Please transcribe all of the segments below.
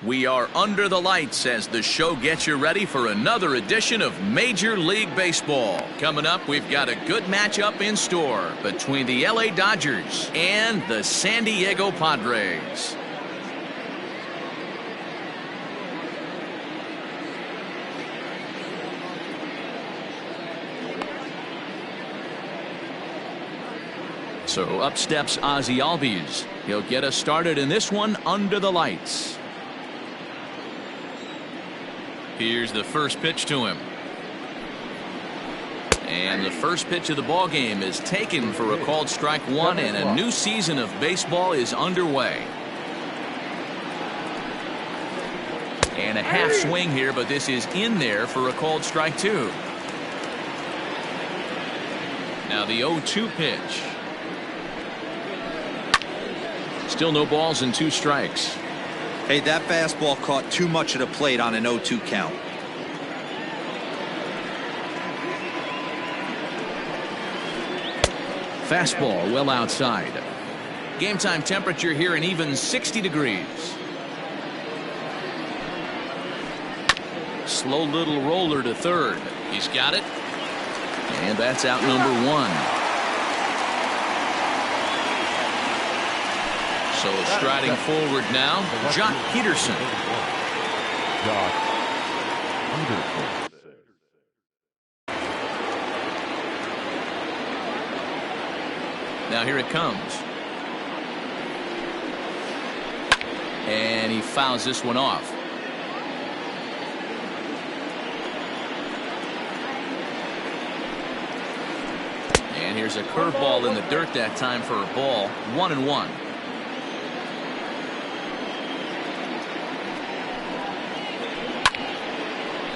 We are under the lights as the show gets you ready for another edition of Major League Baseball. Coming up, we've got a good matchup in store between the LA Dodgers and the San Diego Padres. So up steps Ozzie Albies. He'll get us started in this one under the lights. Here's the first pitch to him. And the first pitch of the ball game is taken for a called strike one, and a new season of baseball is underway. And a half swing here, but this is in there for a called strike two. Now the 0-2 pitch. Still no balls and two strikes. Hey, that fastball caught too much of the plate on an 0-2 count. Fastball well outside. Game time temperature here an even 60 degrees. Slow little roller to third. He's got it. And that's out number one. So striding forward now, Jock Peterson. Now here it comes. And he fouls this one off. And here's a curveball in the dirt that time for a ball. 1-1.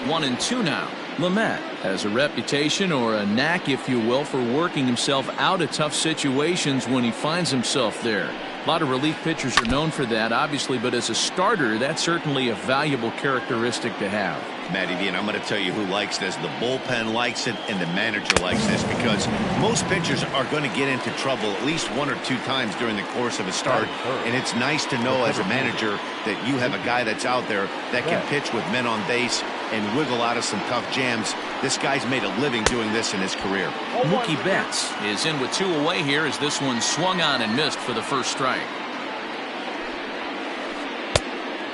1-2 now. Lamet has a reputation, or a knack if you will, for working himself out of tough situations when he finds himself there. A lot of relief pitchers are known for that, obviously, but as a starter, that's certainly a valuable characteristic to have. Matty V, and I'm going to tell you who likes this. The bullpen likes it, and the manager likes this, because most pitchers are going to get into trouble at least one or two times during the course of a start, and it's nice to know as a manager that you have a guy that's out there that can pitch with men on base and wiggle out of some tough jams. This guy's made a living doing this in his career. Mookie Betts is in with two away here as this one swung on and missed for the first strike.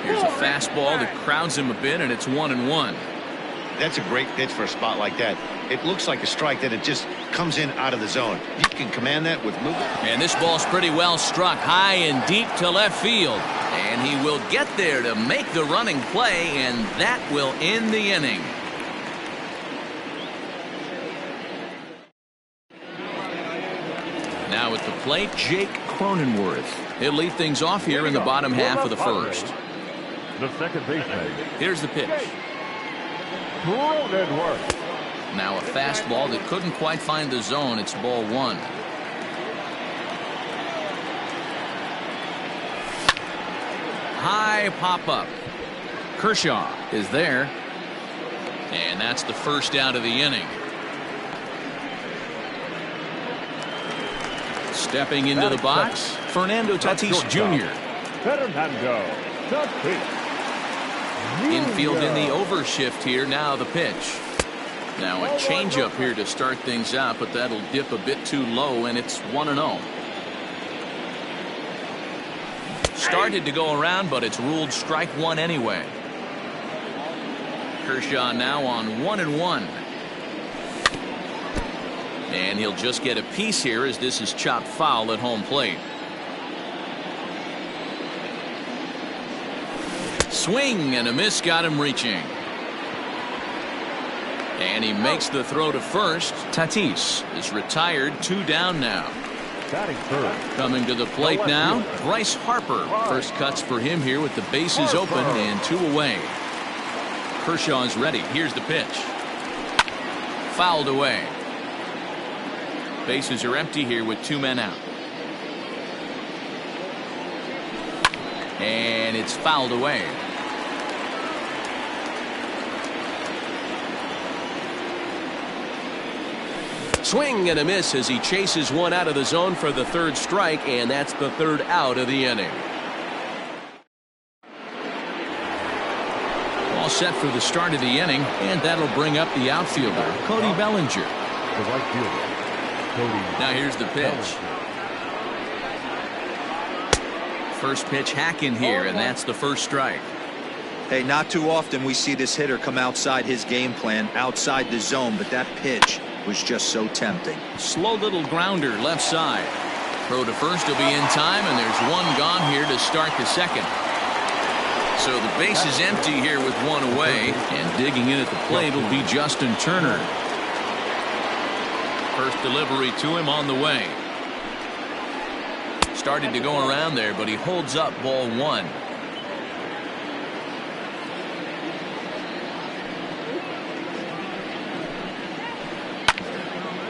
Here's a fastball that crowds him a bit, and it's 1-1. That's a great pitch for a spot like that. It looks like a strike that it just comes in out of the zone. You can command that with movement. And this ball's pretty well struck high and deep to left field. And he will get there to make the running play, and that will end the inning. Now at the plate, Jake Cronenworth. He'll lead things off here in the bottom half of the first. The second baseman. Here's the pitch. Cronenworth. Now a fastball that couldn't quite find the zone. It's ball one. High pop up. Kershaw is there. And that's the first out of the inning. Stepping into the box, Fernando Tatis Jr. Fernando Tatis. Infield in the overshift here. Now the pitch. Now a changeup here to start things out, but that'll dip a bit too low, and it's 1-0. Started to go around, but it's ruled strike one anyway. Kershaw now on 1-1. And he'll just get a piece here as this is chopped foul at home plate. Swing and a miss got him reaching. And he makes the throw to first. Tatis is retired, 2 down now. Coming to the plate now, Bryce Harper. First cuts for him here with the bases open and 2 away. Kershaw's ready. Here's the pitch. Fouled away. Bases are empty here with 2 men out. And it's fouled away. Swing and a miss as he chases one out of the zone for the third strike, and that's the third out of the inning. set for the start of the inning, and that'll bring up the outfielder, Cody Bellinger. The right fielder, Cody. Now here's the pitch. First pitch hacking here, and that's the first strike. Hey, not too often we see this hitter come outside his game plan, outside the zone, but that pitch was just so tempting. Slow little grounder left side. Throw to first will be in time, and there's one gone here to start the second. So the base is empty here with one away, and digging in at the plate will be Justin Turner. First delivery to him on the way. Started to go around there, but he holds up ball one.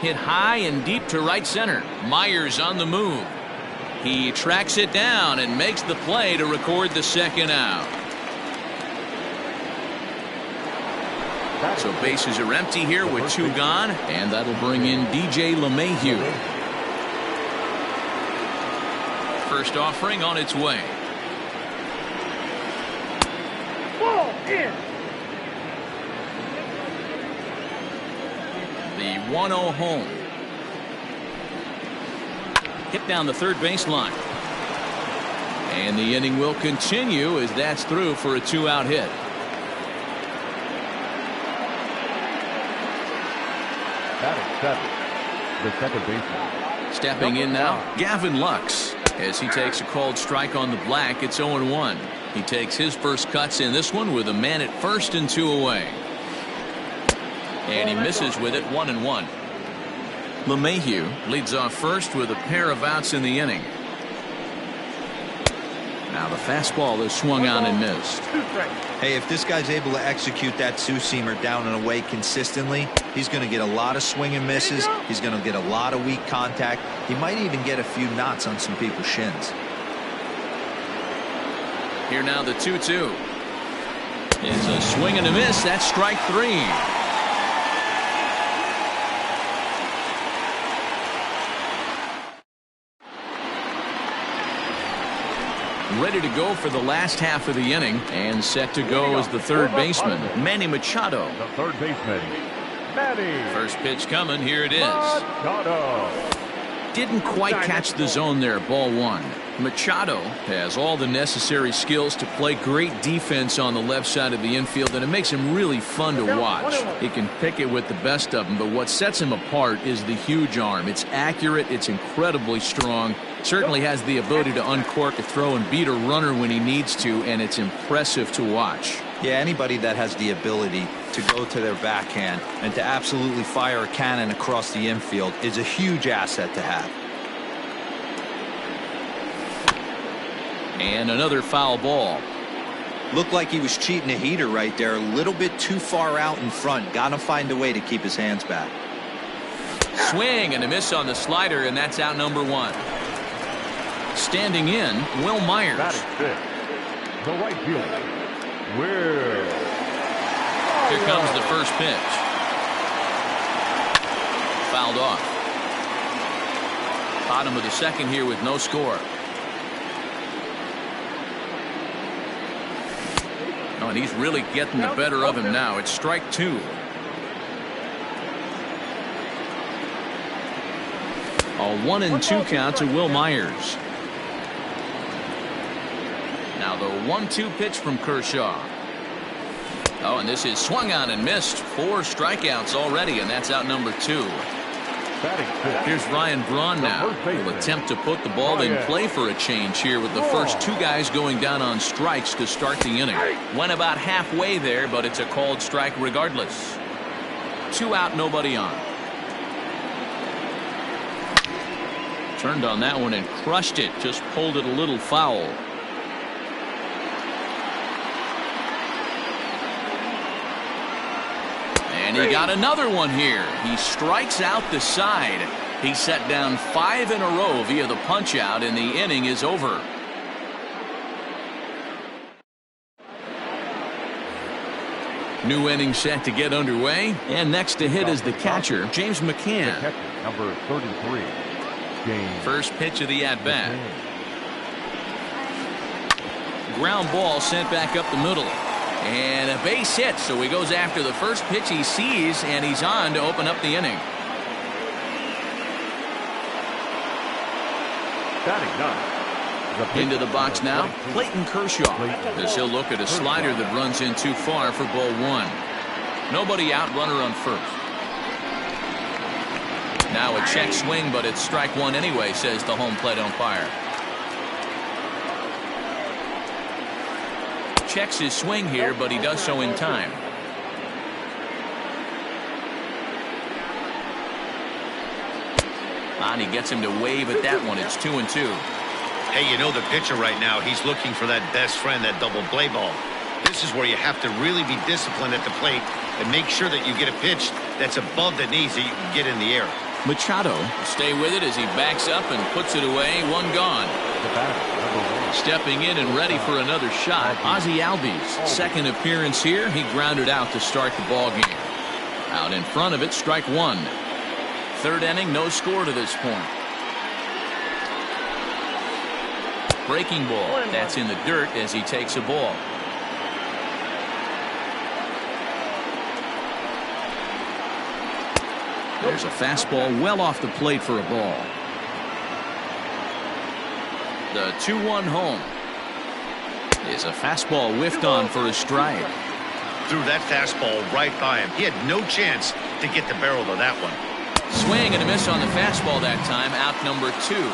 Hit high and deep to right center. Myers on the move. He tracks it down and makes the play to record the second out. So bases are empty here with two gone, and that'll bring in DJ LeMahieu. First offering on its way. Ball in. The 1-0 home. Hit down the third baseline. And the inning will continue as that's through for a two-out hit. Batting seventh, the second baseman. Stepping in now, Gavin Lux. As he takes a called strike on the black, it's 0-1. He takes his first cuts in this one with a man at first and two away. And he misses with it, 1-1. LeMahieu leads off first with a pair of outs in the inning. Now the fastball is swung on and missed. Hey, if this guy's able to execute that two-seamer down and away consistently, he's going to get a lot of swing and misses. He's going to get a lot of weak contact. He might even get a few knots on some people's shins. Here now the 2-2. It's a swing and a miss. That's strike three. Ready to go for the last half of the inning, and set to go as the third baseman, Manny Machado. The third baseman, Manny. First pitch coming. Here it is. Machado. Didn't quite catch the zone there. Ball one. Machado has all the necessary skills to play great defense on the left side of the infield, and it makes him really fun to watch. He can pick it with the best of them, but what sets him apart is the huge arm. It's accurate. It's incredibly strong. Certainly has the ability to uncork a throw and beat a runner when he needs to, and it's impressive to watch. Yeah, anybody that has the ability to go to their backhand and to absolutely fire a cannon across the infield is a huge asset to have. And another foul ball. Looked like he was cheating a heater right there, a little bit too far out in front. Got to find a way to keep his hands back. Swing and a miss on the slider, and that's out number one. Standing in, Will Myers. Batting fifth, the right fielder, Will. Here comes the first pitch. Fouled off. Bottom of the second here with no score. Oh, and he's really getting the better of him now. It's strike two. A 1-2 count to Will Myers. Now the 1-2 pitch from Kershaw. Oh, and this is swung on and missed. 4 strikeouts already, and that's out number 2. Here's Ryan Braun now. Will attempt to put the ball in play for a change here with the first 2 guys going down on strikes to start the inning. Went about halfway there, but it's a called strike regardless. 2 out, nobody on. Turned on that one and crushed it. Just pulled it a little foul. And he got another one here. He strikes out the side. He set down 5 in a row via the punch out, and the inning is over. New inning set to get underway, and next to hit is the catcher, James McCann. Number 33. First pitch of the at-bat. Ground ball sent back up the middle. And a base hit, so he goes after the first pitch he sees, and he's on to open up the inning. Batting ninth. Into the box now, Clayton Kershaw, as he'll look at a slider that runs in too far for ball one. Nobody out, runner on first. Now a check swing, but it's strike one anyway, says the home plate umpire. Checks his swing here, but he does so in time. And he gets him to wave at that one. It's 2-2. Hey, you know the pitcher right now, he's looking for that best friend, that double play ball. This is where you have to really be disciplined at the plate and make sure that you get a pitch that's above the knees that you can get in the air. Machado will stay with it as he backs up and puts it away. One gone. Stepping in and ready for another shot, Ozzie Albies. Second appearance here. He grounded out to start the ball game. Out in front of it, strike one. Third inning, no score to this point. Breaking ball. That's in the dirt as he takes a ball. There's a fastball well off the plate for a ball. The 2-1 home is a fastball whiffed on for a strike. Threw that fastball right by him. He had no chance to get the barrel of that one. Swing and a miss on the fastball that time. Out number 2.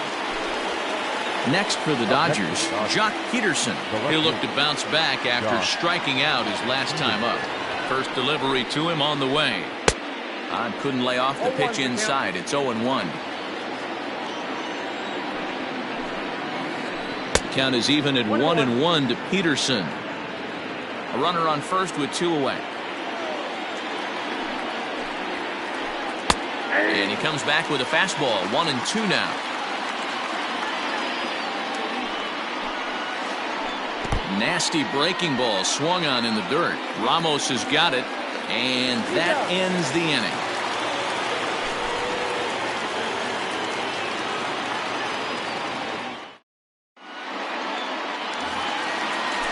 Next for the Dodgers, Jock Peterson. He'll look to bounce back after striking out his last time up. First delivery to him on the way. Couldn't lay off the pitch inside. It's 0-1. Count is even at 1-1 to Peterson. A runner on first with 2 away. And he comes back with a fastball. 1-2 now. Nasty breaking ball swung on in the dirt. Ramos has got it, and that ends the inning.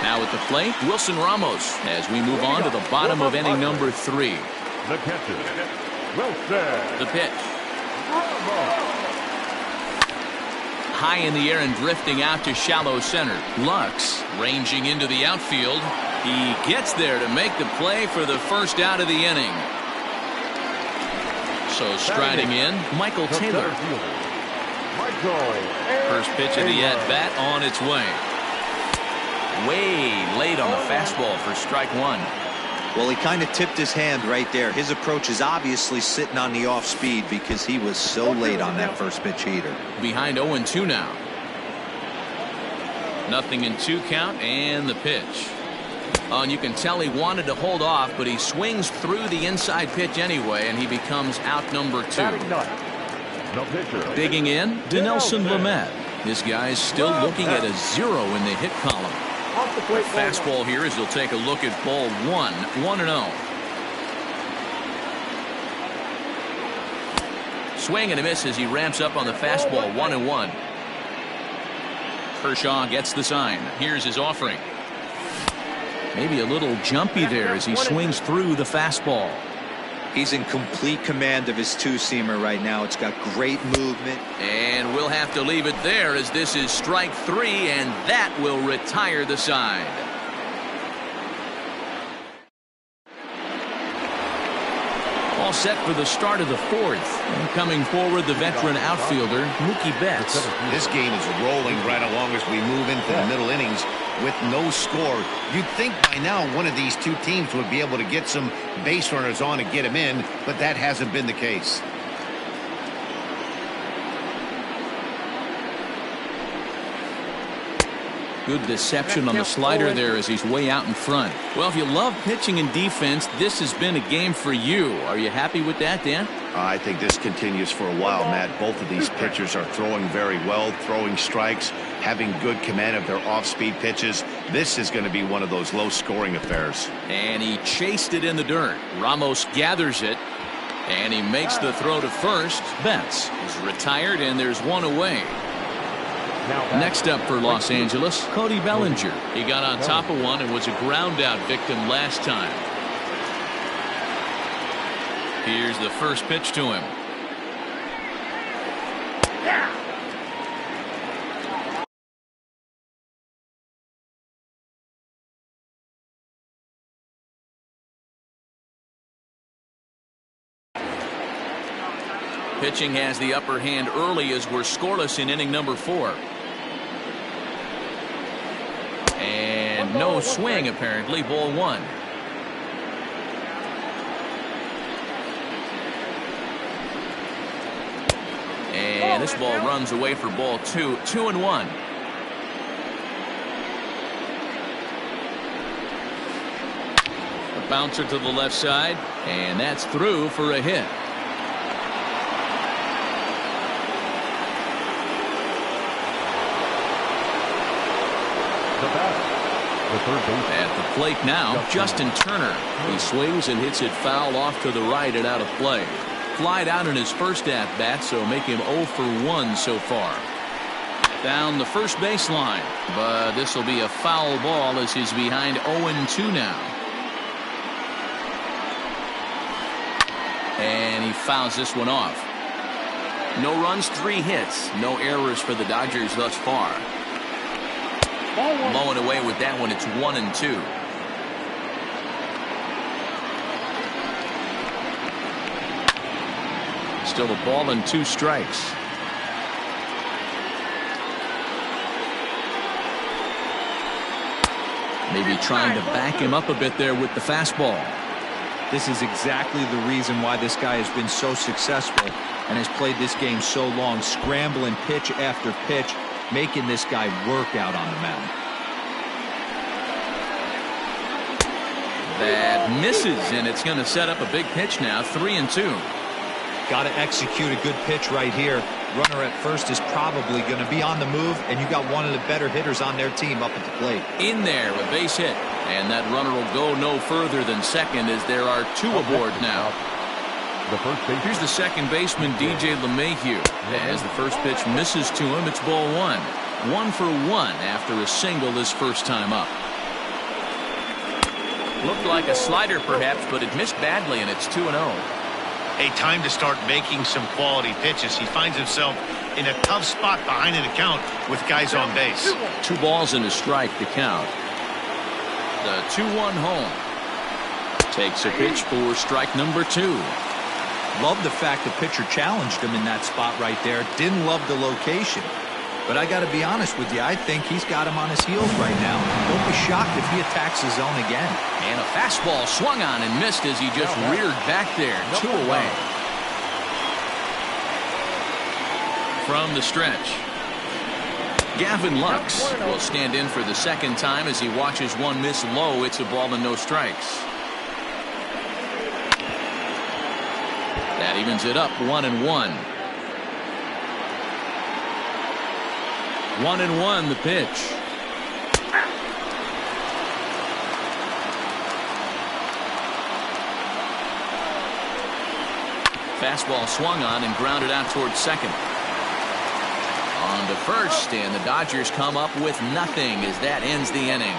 Now at the plate, Wilson Ramos, as we move on to the bottom of inning number 3. The catcher, Wilson. The pitch. High in the air and drifting out to shallow center. Lux ranging into the outfield. He gets there to make the play for the first out of the inning. So striding in, Michael Taylor. First pitch of the at-bat on its way. Way late on the fastball for strike one. Well, he kind of tipped his hand right there. His approach is obviously sitting on the off speed because he was so late on that first pitch heater. Behind 0-2 now. 0-2 count and the pitch. Oh, and you can tell he wanted to hold off, but he swings through the inside pitch anyway, and he becomes out number 2. Digging in, Dinelson Lamet. This guy's still looking at a 0 in the hit column. The fastball here as he'll take a look at ball 1. 1-0. Swing and a miss as he ramps up on the fastball. 1-1. Kershaw gets the sign. Here's his offering. Maybe a little jumpy there as he swings through the fastball. He's in complete command of his two-seamer right now. It's got great movement. And we'll have to leave it there as this is strike 3, and that will retire the side. All set for the start of the 4th. And coming forward, the veteran outfielder, Mookie Betts. This game is rolling right along as we move into the middle innings with no score. You'd think by now one of these two teams would be able to get some base runners on and get them in, but that hasn't been the case. Good deception on the slider there as he's way out in front. Well, if you love pitching and defense, this has been a game for you. Are you happy with that, Dan? I think this continues for a while, Matt. Both of these pitchers are throwing very well, throwing strikes, having good command of their off-speed pitches. This is going to be one of those low-scoring affairs. And he chased it in the dirt. Ramos gathers it, and he makes the throw to first. Betts is retired, and there's one away. Next up for Los Angeles, Cody Bellinger. He got on top of one and was a ground out victim last time. Here's the first pitch to him. Pitching has the upper hand early as we're scoreless in inning number 4. And no swing, apparently. Ball 1. And this ball runs away for ball 2. 2-1. A bouncer to the left side, and that's through for a hit. At the plate now, Justin Turner. He swings and hits it foul off to the right and out of play. Flied out in his first at-bat, so make him 0 for 1 so far. Down the first baseline, but this will be a foul ball as he's behind 0-2 now. And he fouls this one off. No runs, 3 hits. No errors for the Dodgers thus far. Mowing away with that one, it's 1-2. Still a ball and 2 strikes. Maybe trying to back him up a bit there with the fastball. This is exactly the reason why this guy has been so successful and has played this game so long, scrambling pitch after pitch, making this guy work out on the mound. That misses, and it's going to set up a big pitch now. 3-2. Got to execute a good pitch right here. Runner at first is probably going to be on the move, and you got one of the better hitters on their team up at the plate. In there, a base hit, and that runner will go no further than second as there are 2 aboard now. Here's the second baseman, DJ LeMahieu. As the first pitch misses to him, it's ball 1. 1 for 1 after a single his first time up. Looked like a slider perhaps, but it missed badly, and it's 2-0. A time to start making some quality pitches. He finds himself in a tough spot behind an account with guys on base. 2 balls and a strike to count. The 2-1 home. Takes a pitch for strike number 2. Love the fact the pitcher challenged him in that spot right there. Didn't love the location. But I got to be honest with you, I think he's got him on his heels right now. Don't be shocked if he attacks his zone again. And a fastball swung on and missed as he just reared back there. 2 away. From the stretch, Gavin Lux will stand in for the second time as he watches one miss low. It's a ball and no strikes. That evens it up, 1-1. 1-1 the pitch. Fastball swung on and grounded out towards second. On to first, and the Dodgers come up with nothing as that ends the inning.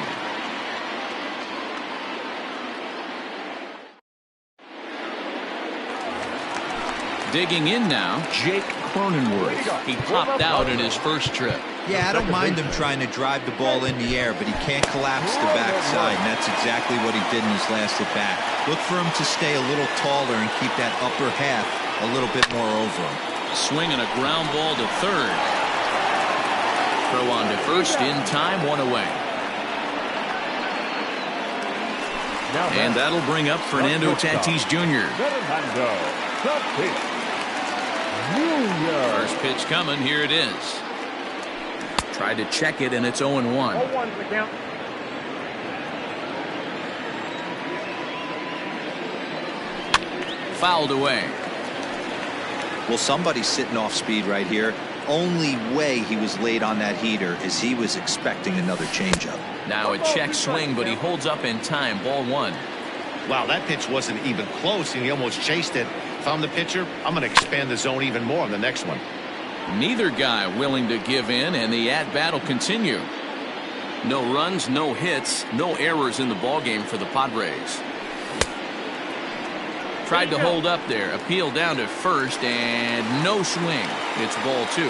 Digging in now, Jake Cronenworth. He popped out in his first trip. Yeah, I don't mind him trying to drive the ball in the air, but he can't collapse the backside, and that's exactly what he did in his last at bat. Look for him to stay a little taller and keep that upper half a little bit more over him. A swing and a ground ball to third. Throw on to first in time, 1 away. And that'll bring up Fernando Tatis Jr. First pitch coming, here it is. Tried to check it, and it's 0-1. Fouled away. Well, somebody's sitting off speed right here. Only way he was late on that heater is he was expecting another changeup. Now a check swing, but he holds up in time. Ball 1. Wow, that pitch wasn't even close, and he almost chased it. If I'm the pitcher, I'm going to expand the zone even more on the next one. Neither guy willing to give in, and the at-bat will continue. No runs, no hits, no errors in the ballgame for the Padres. Tried to hold up there, appeal down to first, and no swing. It's ball 2.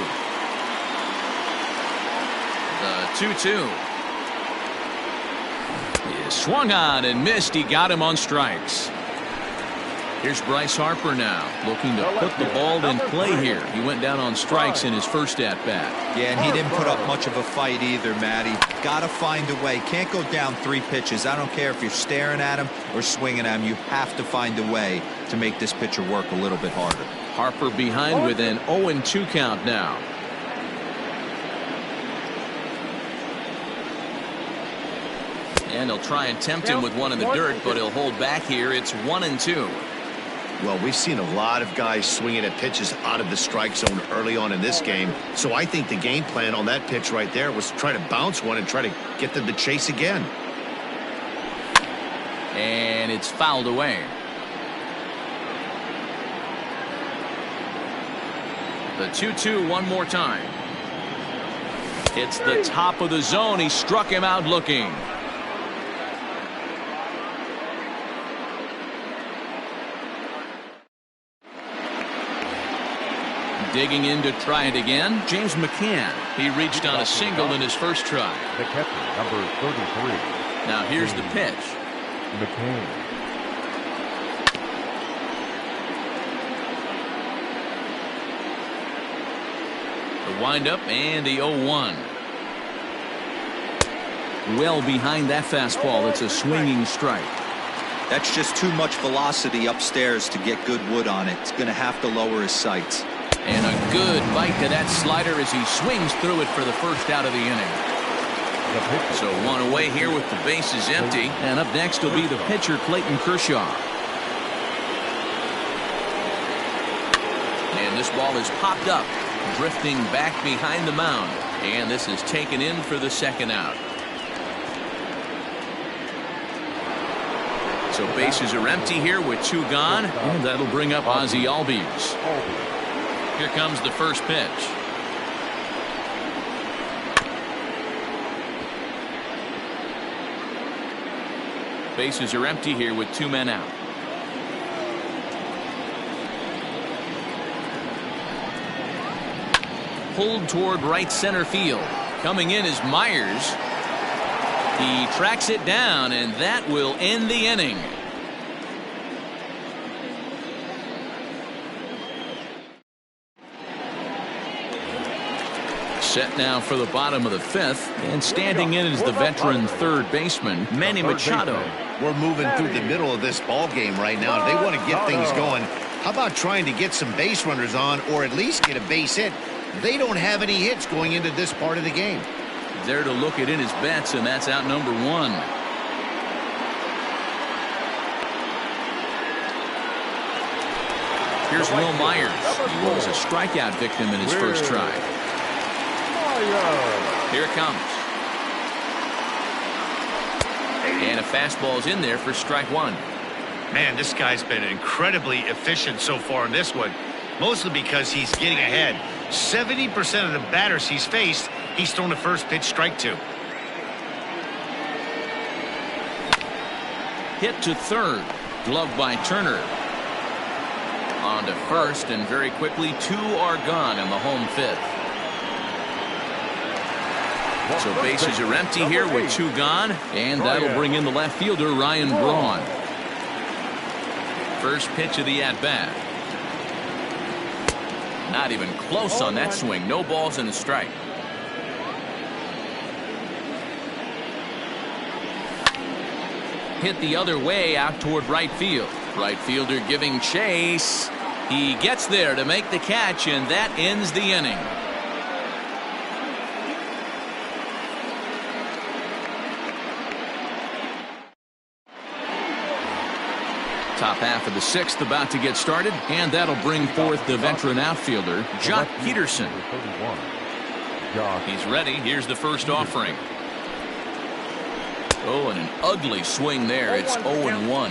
The 2-2. He swung on and missed. He got him on strikes. Here's Bryce Harper now, looking to put the ball in play here. He went down on strikes in his first at-bat. Yeah, and he didn't put up much of a fight either, Matty. Got to find a way. Can't go down 3 pitches. I don't care if you're staring at him or swinging at him. You have to find a way to make this pitcher work a little bit harder. Harper behind with an 0-2 count now. And he'll try and tempt him with one in the dirt, but he'll hold back here. It's 1-2. Well, we've seen a lot of guys swinging at pitches out of the strike zone early on in this game. So I think the game plan on that pitch right there was to try to bounce one and try to get them to chase again. And it's fouled away. The 2-2 one more time. It's the top of the zone. He struck him out looking. Digging in to try it again, James McCann. He reached on a single in his first try. The catcher, number 33. Now here's the pitch. McCann. The windup and the 0-1. Well behind that fastball. It's a swinging strike. That's just too much velocity upstairs to get good wood on it. It's going to have to lower his sights. And a good bite to that slider as he swings through it for the first out of the inning. So one away here with the bases empty. And up next will be the pitcher, Clayton Kershaw. And this ball is popped up, drifting back behind the mound. And this is taken in for the second out. So bases are empty here with 2 gone. And that'll bring up Ozzie Albies. Here comes the first pitch. Bases are empty here with 2 men out. Pulled toward right center field. Coming in is Myers. He tracks it down, and that will end the inning. Set now for the bottom of the 5th, and standing in is the veteran third baseman, Manny Machado. We're moving through the middle of this ball game right now. They want to get things going. How about trying to get some base runners on, or at least get a base hit? They don't have any hits going into this part of the game. There to look it in his bets, and that's out number 1. Here's Will Myers. He was a strikeout victim in his first try. Here it comes. And a fastball's in there for strike 1. Man, this guy's been incredibly efficient so far in this one, mostly because he's getting ahead. 70% of the batters he's faced, he's thrown the first pitch, strike 2. Hit to third. Glove by Turner. On to first, and very quickly 2 are gone in the home 5th. So bases are empty here with 2 gone, and that'll bring in the left fielder, Ryan Braun. First pitch of the at-bat. Not even close on that swing. No balls and a strike. Hit the other way out toward right field. Right fielder giving chase. He gets there to make the catch, and that ends the inning. Top half of the 6th about to get started, and that'll bring forth the veteran outfielder, Jock Peterson. He's ready. Here's the first offering. Oh, and an ugly swing there. It's 0-1.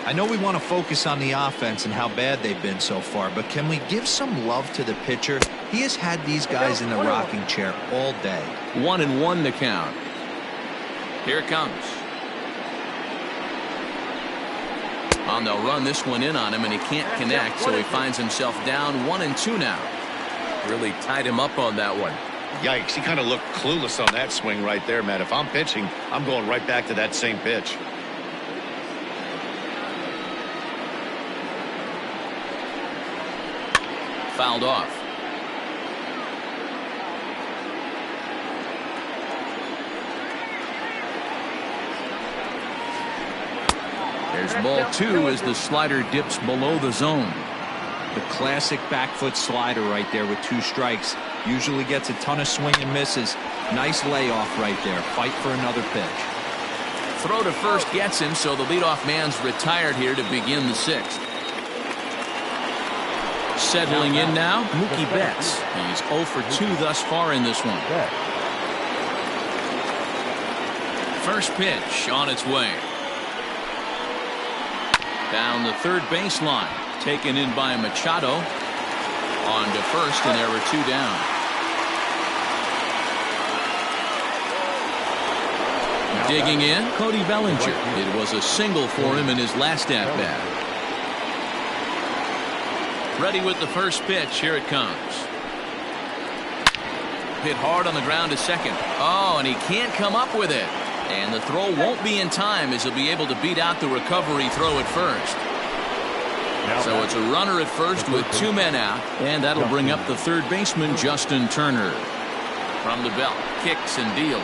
I know we want to focus on the offense and how bad they've been so far, but can we give some love to the pitcher? He has had these guys in the rocking chair all day. 1-1 the count. Here it comes. They'll run this one in on him, and he can't connect, so he finds himself down 1-2 now. Really tied him up on that one. Yikes, he kind of looked clueless on that swing right there, Matt. If I'm pitching, I'm going right back to that same pitch. Fouled off. There's ball 2 as the slider dips below the zone. The classic back foot slider right there with 2 strikes. Usually gets a ton of swing and misses. Nice layoff right there. Fight for another pitch. Throw to first gets him, so the leadoff man's retired here to begin the 6th. Settling in now, Mookie Betts. He's 0 for 2 thus far in this one. First pitch on its way. Down the third baseline. Taken in by Machado. On to first, and there were 2 down. Digging in, Cody Bellinger. It was a single for him in his last at-bat. Ready with the first pitch. Here it comes. Hit hard on the ground to second. Oh, and he can't come up with it. And the throw won't be in time, as he'll be able to beat out the recovery throw at first. So it's a runner at first with 2 men out, and that'll bring up the third baseman, Justin Turner. From the belt, kicks and deals.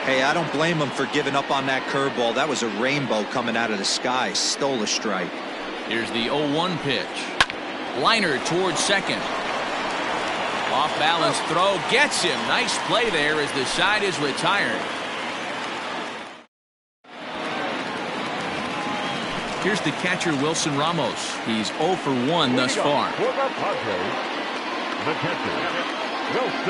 Hey, I don't blame him for giving up on that curveball. That was a rainbow coming out of the sky. Stole a strike. Here's the 0-1 pitch. Liner towards second. Off balance throw gets him. Nice play there as the side is retired. Here's the catcher, Wilson Ramos. He's 0 for 1 thus far. For the Padres, the catcher, Wilson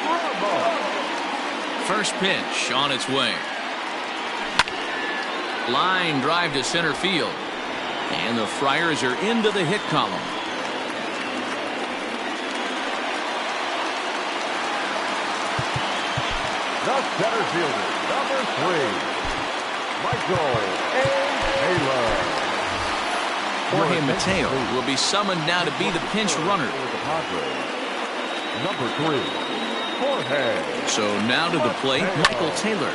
Ramos. First pitch on its way. Line drive to center field. And the Friars are into the hit column. The center fielder, number 3, Michael Taylor. Jorge Mateo will be summoned now to be the pinch runner. Number 3, Jorge. So now to the plate, Michael Taylor.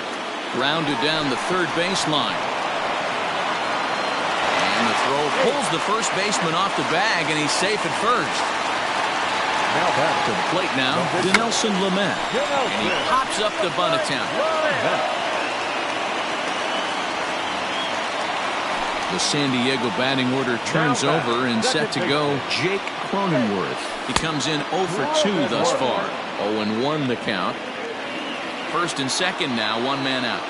Grounded down the third baseline. And the throw pulls the first baseman off the bag, and he's safe at first. Now back To the plate now, Dinelson Lamet. And he pops up the bunt attempt. The San Diego batting order turns over, and set to go Jake Cronenworth. He comes in 0 for 2 thus far. 0-1 the count. First and second now, 1 man out.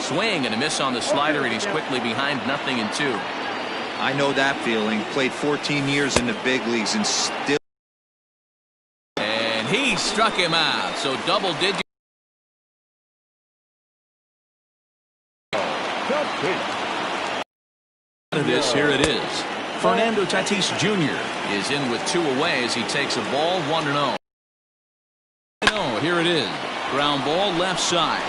Swing and a miss on the slider, and he's quickly behind 0-2. I know that feeling. Played 14 years in the big leagues and still. And he struck him out. So double digit. This, here it is. Fernando Tatis Jr. is in with 2 away as he takes a ball 1-0. Here it is. Ground ball left side.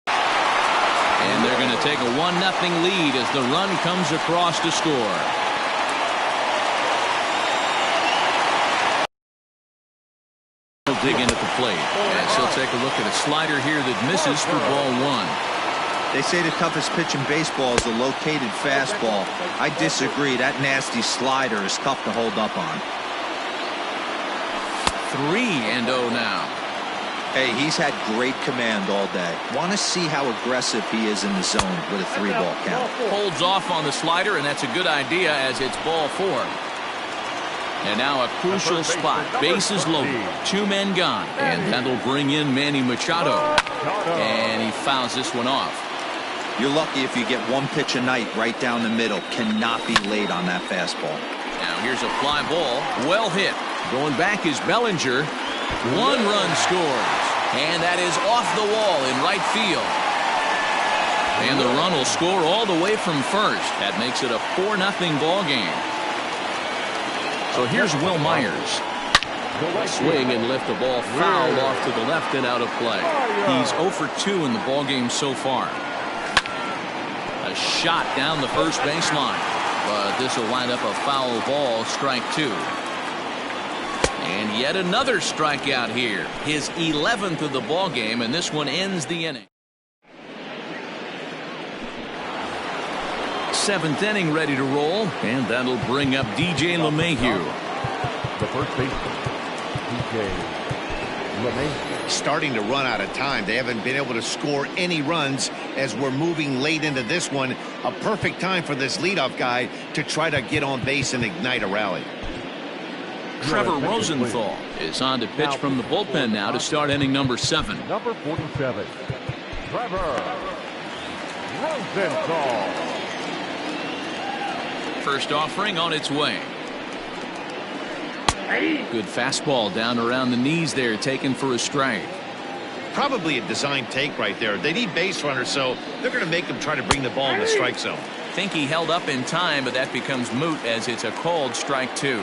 And they're going to take a 1-0 lead as the run comes across to score. He'll dig in at the plate. And he'll take a look at a slider here that misses for ball 1. They say the toughest pitch in baseball is the located fastball. I disagree. That nasty slider is tough to hold up on. 3-0 now. Hey, he's had great command all day. Want to see how aggressive he is in the zone with a 3-ball count. Holds off on the slider, and that's a good idea as it's ball 4. And now a crucial spot. Bases loaded. 2 men gone. And that'll bring in Manny Machado. And he fouls this one off. You're lucky if you get 1 pitch a night right down the middle. Cannot be late on that fastball. Now here's a fly ball. Well hit. Going back is Bellinger. 1 run scores. And that is off the wall in right field. And the run will score all the way from first. That makes it a 4-0 ball game. So here's Will Myers. Swing and lift the ball foul off to the left and out of play. He's 0 for 2 in the ball game so far. A shot down the first baseline, but this will wind up a foul ball, strike 2. And yet another strikeout here, his 11th of the ball game, and this one ends the inning. 7th inning ready to roll, and that'll bring up DJ LeMahieu. The first baseman, DJ LeMahieu. Starting to run out of time. They haven't been able to score any runs as we're moving late into this one. A perfect time for this leadoff guy to try to get on base and ignite a rally. Trevor Rosenthal is on to pitch from the bullpen now to start inning number 7. Number 47, Trevor Rosenthal. First offering on its way. Good fastball down around the knees there, taken for a strike. Probably a design take right there. They need base runners, so they're going to make them try to bring the ball in the strike zone. Think he held up in time, but that becomes moot as it's a called strike 2.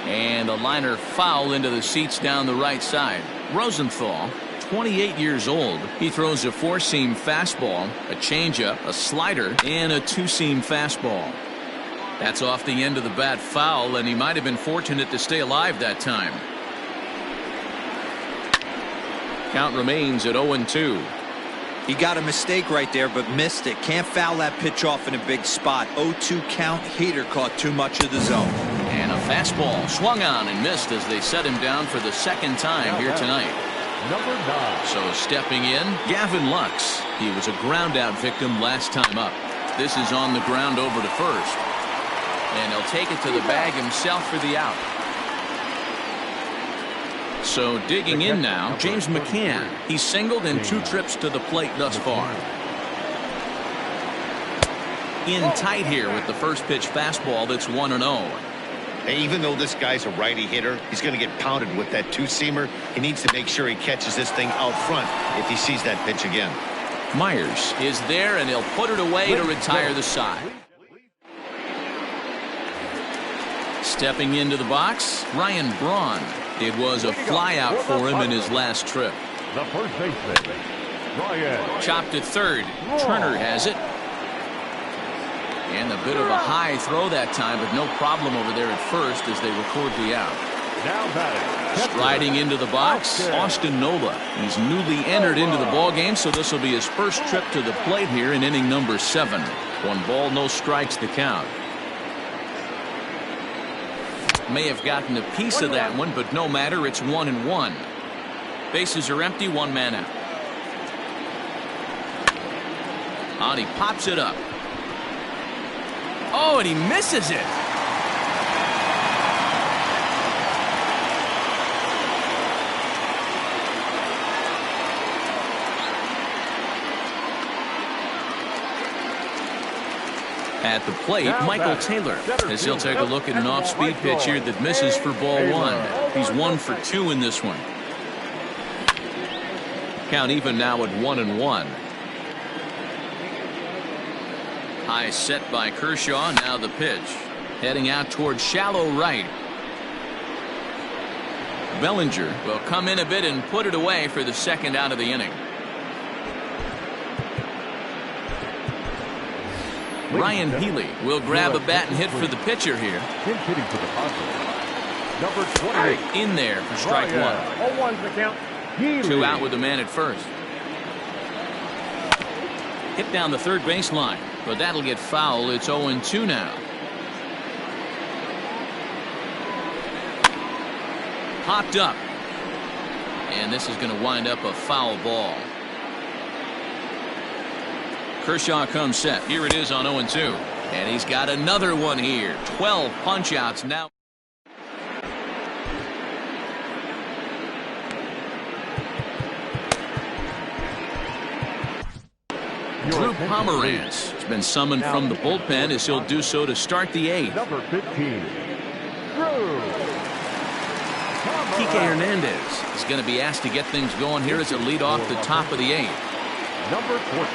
And a liner foul into the seats down the right side. Rosenthal, 28 years old. He throws a 4-seam fastball, a changeup, a slider, and a 2-seam fastball. That's off the end of the bat foul, and he might have been fortunate to stay alive that time. Count remains at 0-2. He got a mistake right there, but missed it. Can't foul that pitch off in a big spot. 0-2 count. Heater caught too much of the zone. And a fastball swung on and missed as they set him down for the second time here tonight. Number 9. So stepping in, Gavin Lux. He was a ground out victim last time up. This is on the ground over to first. And he'll take it to the bag himself for the out. So digging in now, James McCann. He's singled in 2 trips to the plate thus far. In tight here with the first pitch fastball that's 1-0. And even though this guy's a righty hitter, he's going to get pounded with that 2-seamer. He needs to make sure he catches this thing out front if he sees that pitch again. Myers is there, and he'll put it away to retire the side. Stepping into the box, Ryan Braun. It was a flyout for him in his last trip. The first baseman, Ryan. Chopped at third. Turner has it. And a bit of a high throw that time, but no problem over there at first as they record the out. Now batting. Striding into the box, Austin Nola. He's newly entered into the ball game, so this will be his first trip to the plate here in inning number 7. 1 ball, no strikes to count. May have gotten a piece of that one, but no matter, it's 1-1. Bases are empty, 1 man out. On he pops it up. Oh, and he misses it. At the plate, Michael Taylor, as he'll take a look at an off-speed pitch here that misses for ball 1. He's 1 for 2 in this one. Count even now at 1-1. High set by Kershaw. Now the pitch. Heading out towards shallow right. Bellinger will come in a bit and put it away for the second out of the inning. Ryan Healy will grab a bat and hit for the pitcher here. Hitting for the Padres. Number 28. In there for strike 1. 0-1's the count. Healy. 2 out with the man at first. Hit down the third baseline, but that'll get foul. It's 0-2 now. Popped up. And this is going to wind up a foul ball. Kershaw comes set. Here it is on 0-2. And he's got another one here. 12 punch-outs now. Drew Pomeranz has been summoned from the bullpen as he'll do so to start the 8th. Number 15, Drew Kike Hernandez is going to be asked to get things going here as a lead off the top of the 8th. Number 14,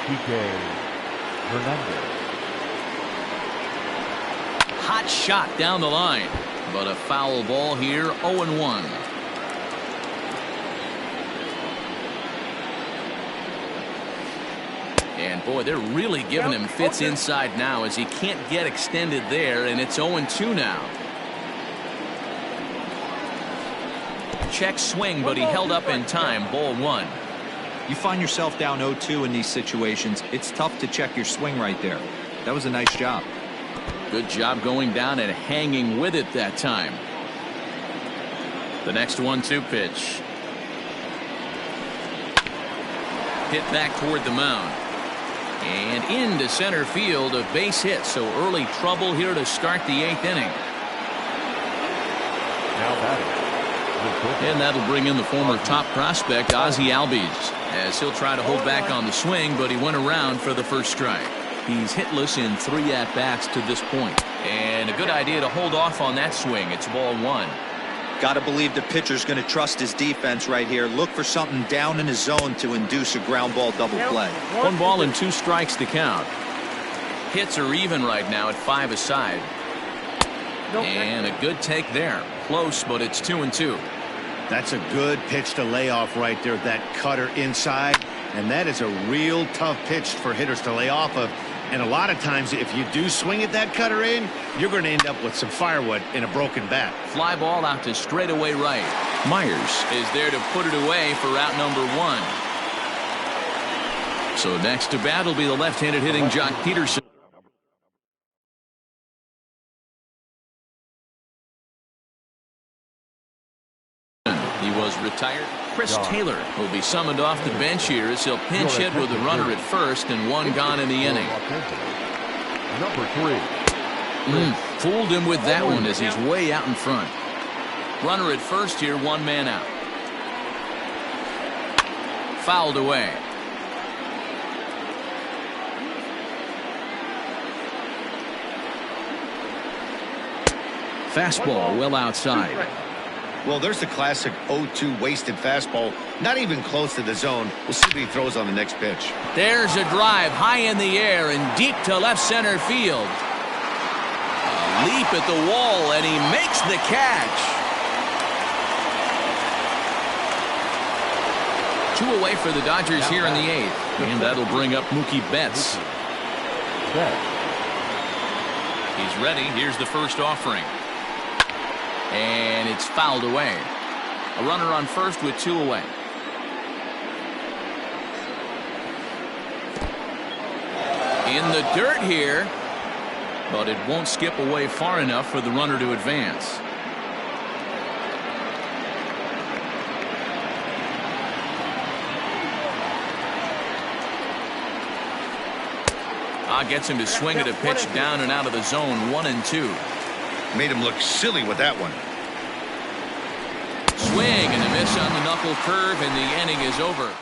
Kike Hernandez. Hot shot down the line, but a foul ball here, 0-1. And boy, they're really giving him fits inside now as he can't get extended there, and it's 0-2 now. Check swing, but he held up in time. Ball 1. You find yourself down 0-2 in these situations, it's tough to check your swing right there. That was a nice job. Good job going down and hanging with it that time. The next 1-2 pitch. Hit back toward the mound. And into center field, a base hit. So early trouble here to start the 8th inning. Now batting. And that'll bring in the former top prospect, Ozzie Albies, as he'll try to hold back on the swing, but he went around for the first strike. He's hitless in 3 at-bats to this point. And a good idea to hold off on that swing. It's ball 1. Got to believe the pitcher's going to trust his defense right here. Look for something down in his zone to induce a ground ball double play. 1 ball and 2 strikes to count. Hits are even right now at 5 aside. And a good take there. Close, but it's 2-2. That's a good pitch to lay off right there. That cutter inside. And that is a real tough pitch for hitters to lay off of. And a lot of times, if you do swing at that cutter in, you're going to end up with some firewood in a broken bat. Fly ball out to straightaway right. Myers is there to put it away for out number 1. So next to bat will be the left-handed hitting Jock Peterson. He was retired. Chris Taylor will be summoned off the bench here as he'll pinch hit with a runner at first and 1 gone in the inning. Number 3. Fooled him with that one as he's way out in front. Runner at first here, 1 man out. Fouled away. Fastball well outside. Well, there's the classic 0-2 wasted fastball. Not even close to the zone. We'll see what he throws on the next pitch. There's a drive high in the air and deep to left center field. A leap at the wall, and he makes the catch. 2 away for the Dodgers here in the 8th. And that'll bring up Mookie Betts. He's ready. Here's the first offering. And it's fouled away. A runner on first with 2 away. In the dirt here, but it won't skip away far enough for the runner to advance. Gets him to swing at a pitch down and out of the zone. 1-2. Made him look silly with that one. Swing and a miss on the knuckle curve, and the inning is over.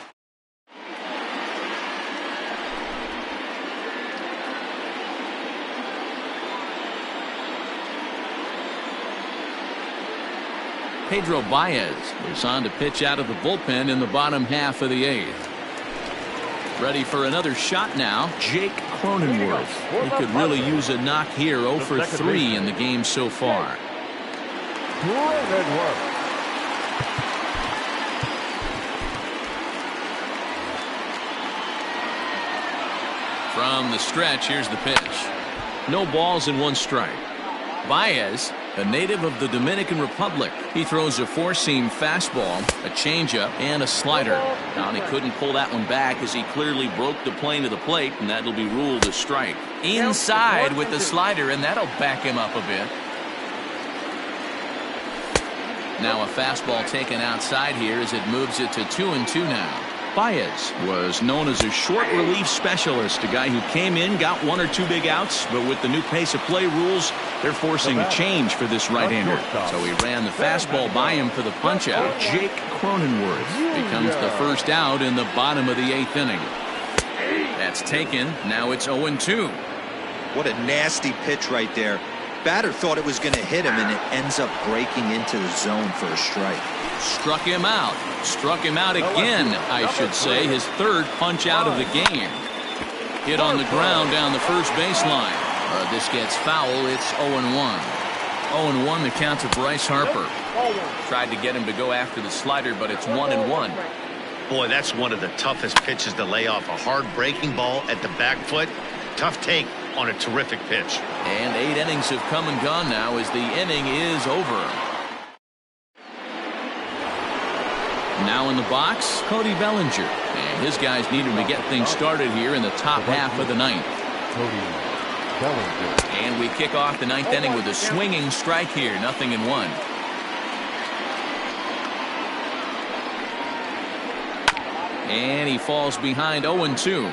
Pedro Baez was on to pitch out of the bullpen in the bottom half of the 8th. Ready for another shot now, Jake Cronenworth. He could really use a knock here. 0 for 3 in the game so far. From the stretch, here's the pitch. No balls and 1 strike. Baez, a native of the Dominican Republic. He throws a 4-seam fastball, a changeup, and a slider. Now, he couldn't pull that one back as he clearly broke the plane of the plate, and that'll be ruled a strike. Inside with the slider, and that'll back him up a bit. Now a fastball taken outside here as it moves it to 2-2 now. Baez was known as a short relief specialist, a guy who came in, got 1 or 2 big outs, but with the new pace of play rules, they're forcing a change for this right-hander. So he ran the fastball by him for the punch-out. Jake Cronenworth becomes the first out in the bottom of the 8th inning. That's taken. Now it's 0-2. What a nasty pitch right there. Batter thought it was going to hit him, and it ends up breaking into the zone for a strike. Struck him out. Struck him out again, I should say. His third punch out of the game. Hit on the ground down the first baseline. This gets foul. It's 0-1. 0-1 the count to Bryce Harper. Tried to get him to go after the slider, but it's 1-1. Boy, that's one of the toughest pitches to lay off. A hard breaking ball at the back foot. Tough take on a terrific pitch. And 8 innings have come and gone now as the inning is over. Now in the box, Cody Bellinger. And his guys need him to get things started here in the top half of the ninth. And we kick off the ninth inning with a swinging strike here. 0-1. And he falls behind 0-2.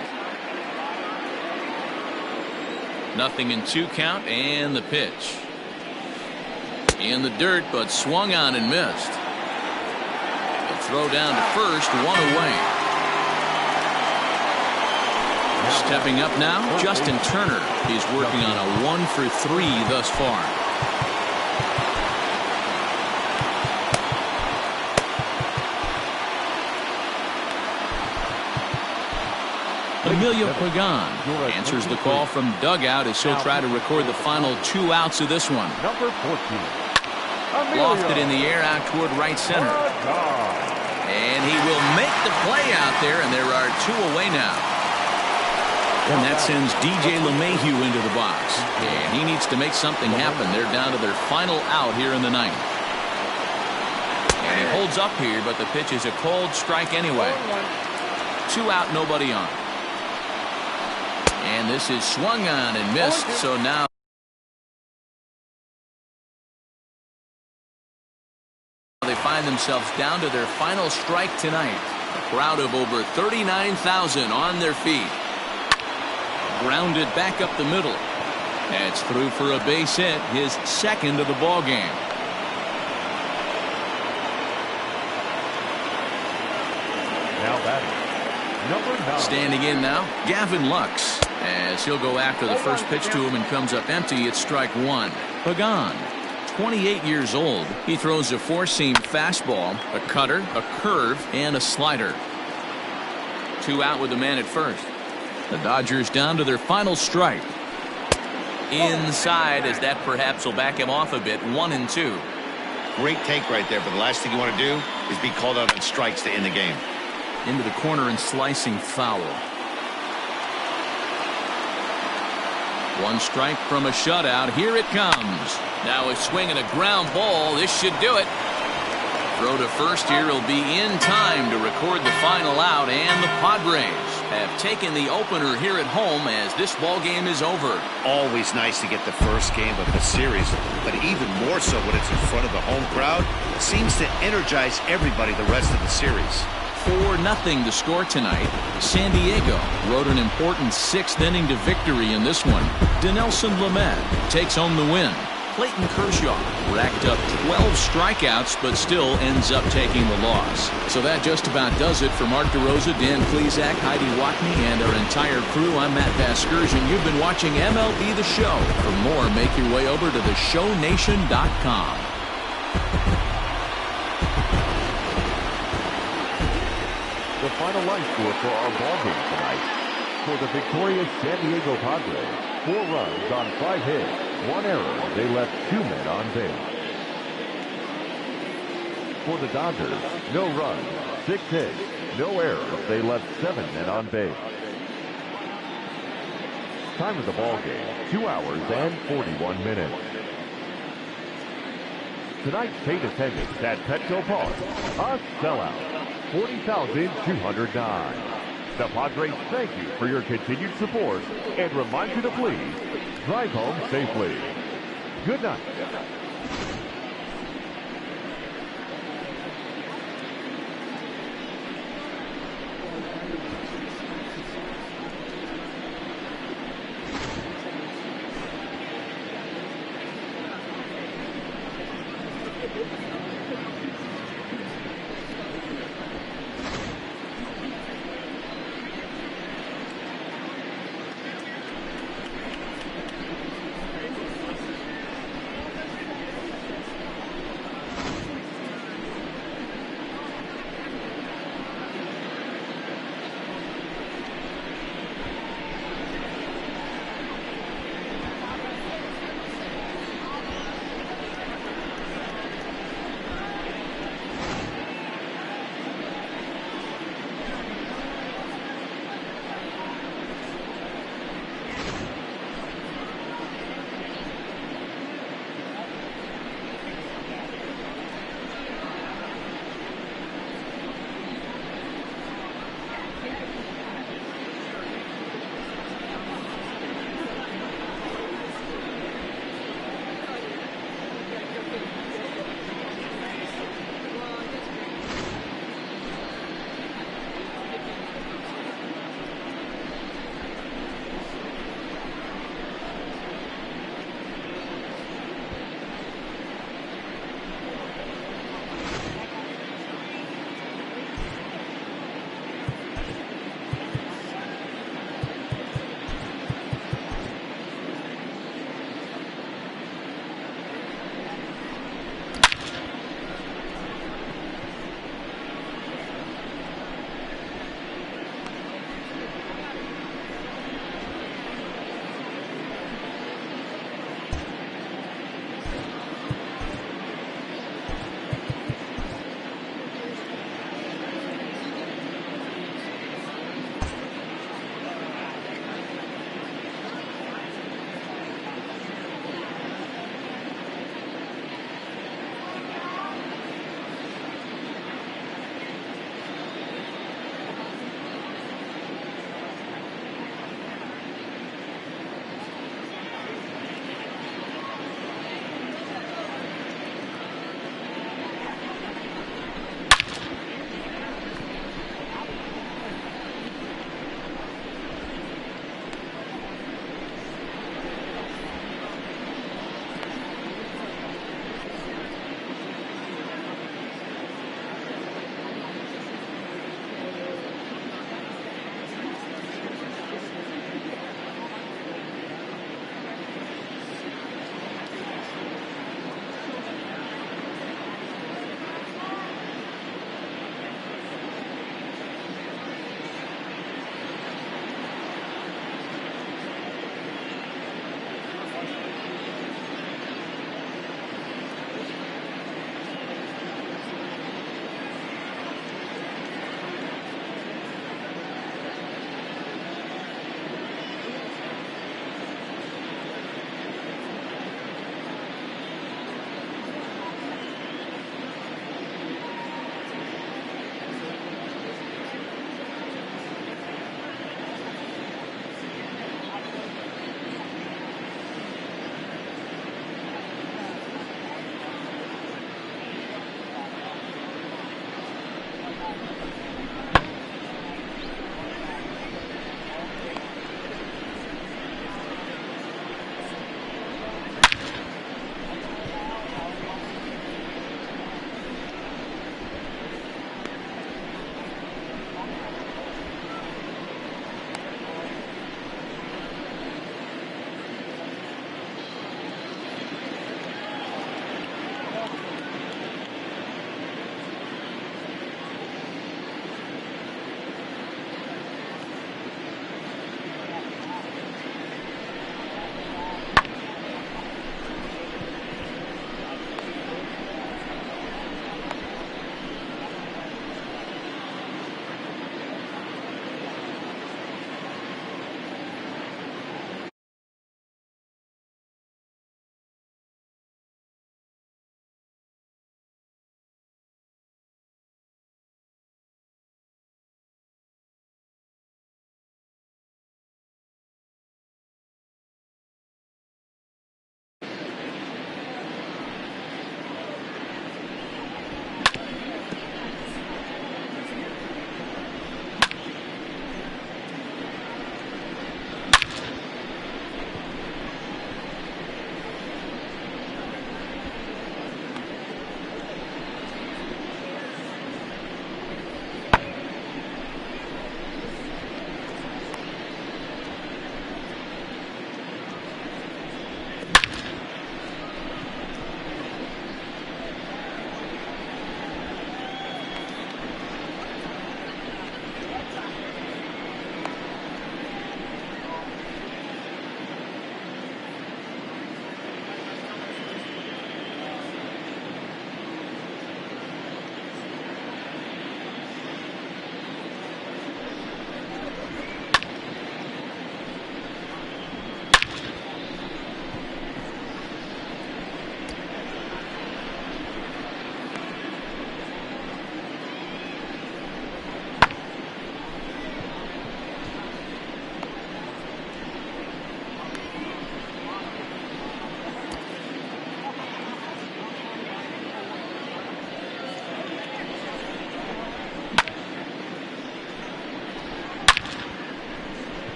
0-2 count, and the pitch. In the dirt, but swung on and missed. A throw down to first, 1 away. Stepping up now, Justin Turner. He's working on a 1-for-3 thus far. Emilio Pagan answers the call from dugout as he'll try to record the final 2 outs of this one. Number 14. Lofted in the air out toward right center. And he will make the play out there, and there are 2 away now. And that sends DJ LeMahieu into the box. And he needs to make something happen. They're down to their final out here in the ninth. And he holds up here, but the pitch is a cold strike anyway. 2 out, nobody on. And this is swung on and missed, so now they find themselves down to their final strike tonight. A crowd of over 39,000 on their feet. Grounded back up the middle. That's through for a base hit, his second of the ball game. Now batting. Number 9. Standing in now, Gavin Lux, as he'll go after the first pitch to him and comes up empty. It's strike 1. Pagan, 28 years old. He throws a 4-seam fastball, a cutter, a curve, and a slider. 2 out with the man at first. The Dodgers down to their final strike. Inside, as that perhaps will back him off a bit. 1-2. Great take right there, but the last thing you want to do is be called out on strikes to end the game. Into the corner and slicing foul. 1 strike from a shutout. Here it comes. Now a swing and a ground ball. This should do it. Throw to first here will be in time to record the final out, and the Padres have taken the opener here at home as this ball game is over. Always nice to get the first game of the series, but even more so when it's in front of the home crowd. It seems to energize everybody the rest of the series. 4-0 to score tonight. San Diego rode an important 6th inning to victory in this one. Dinelson Lamet takes home the win. Clayton Kershaw racked up 12 strikeouts, but still ends up taking the loss. So that just about does it for Mark DeRosa, Dan Plesac, Heidi Watney, and our entire crew. I'm Matt Vasgersian. You've been watching MLB The Show. For more, make your way over to theshownation.com. The final line score for our ball game tonight. For the victorious San Diego Padres, 4 runs on 5 hits, 1 error. They left 2 men on base. For the Dodgers, no runs, 6 hits, no errors. They left 7 men on base. Time of the ball game, 2 hours and 41 minutes. Tonight's paid attendance at Petco Park, a sellout. 40,209. The Padres thank you for your continued support and remind you to please drive home safely. Good night.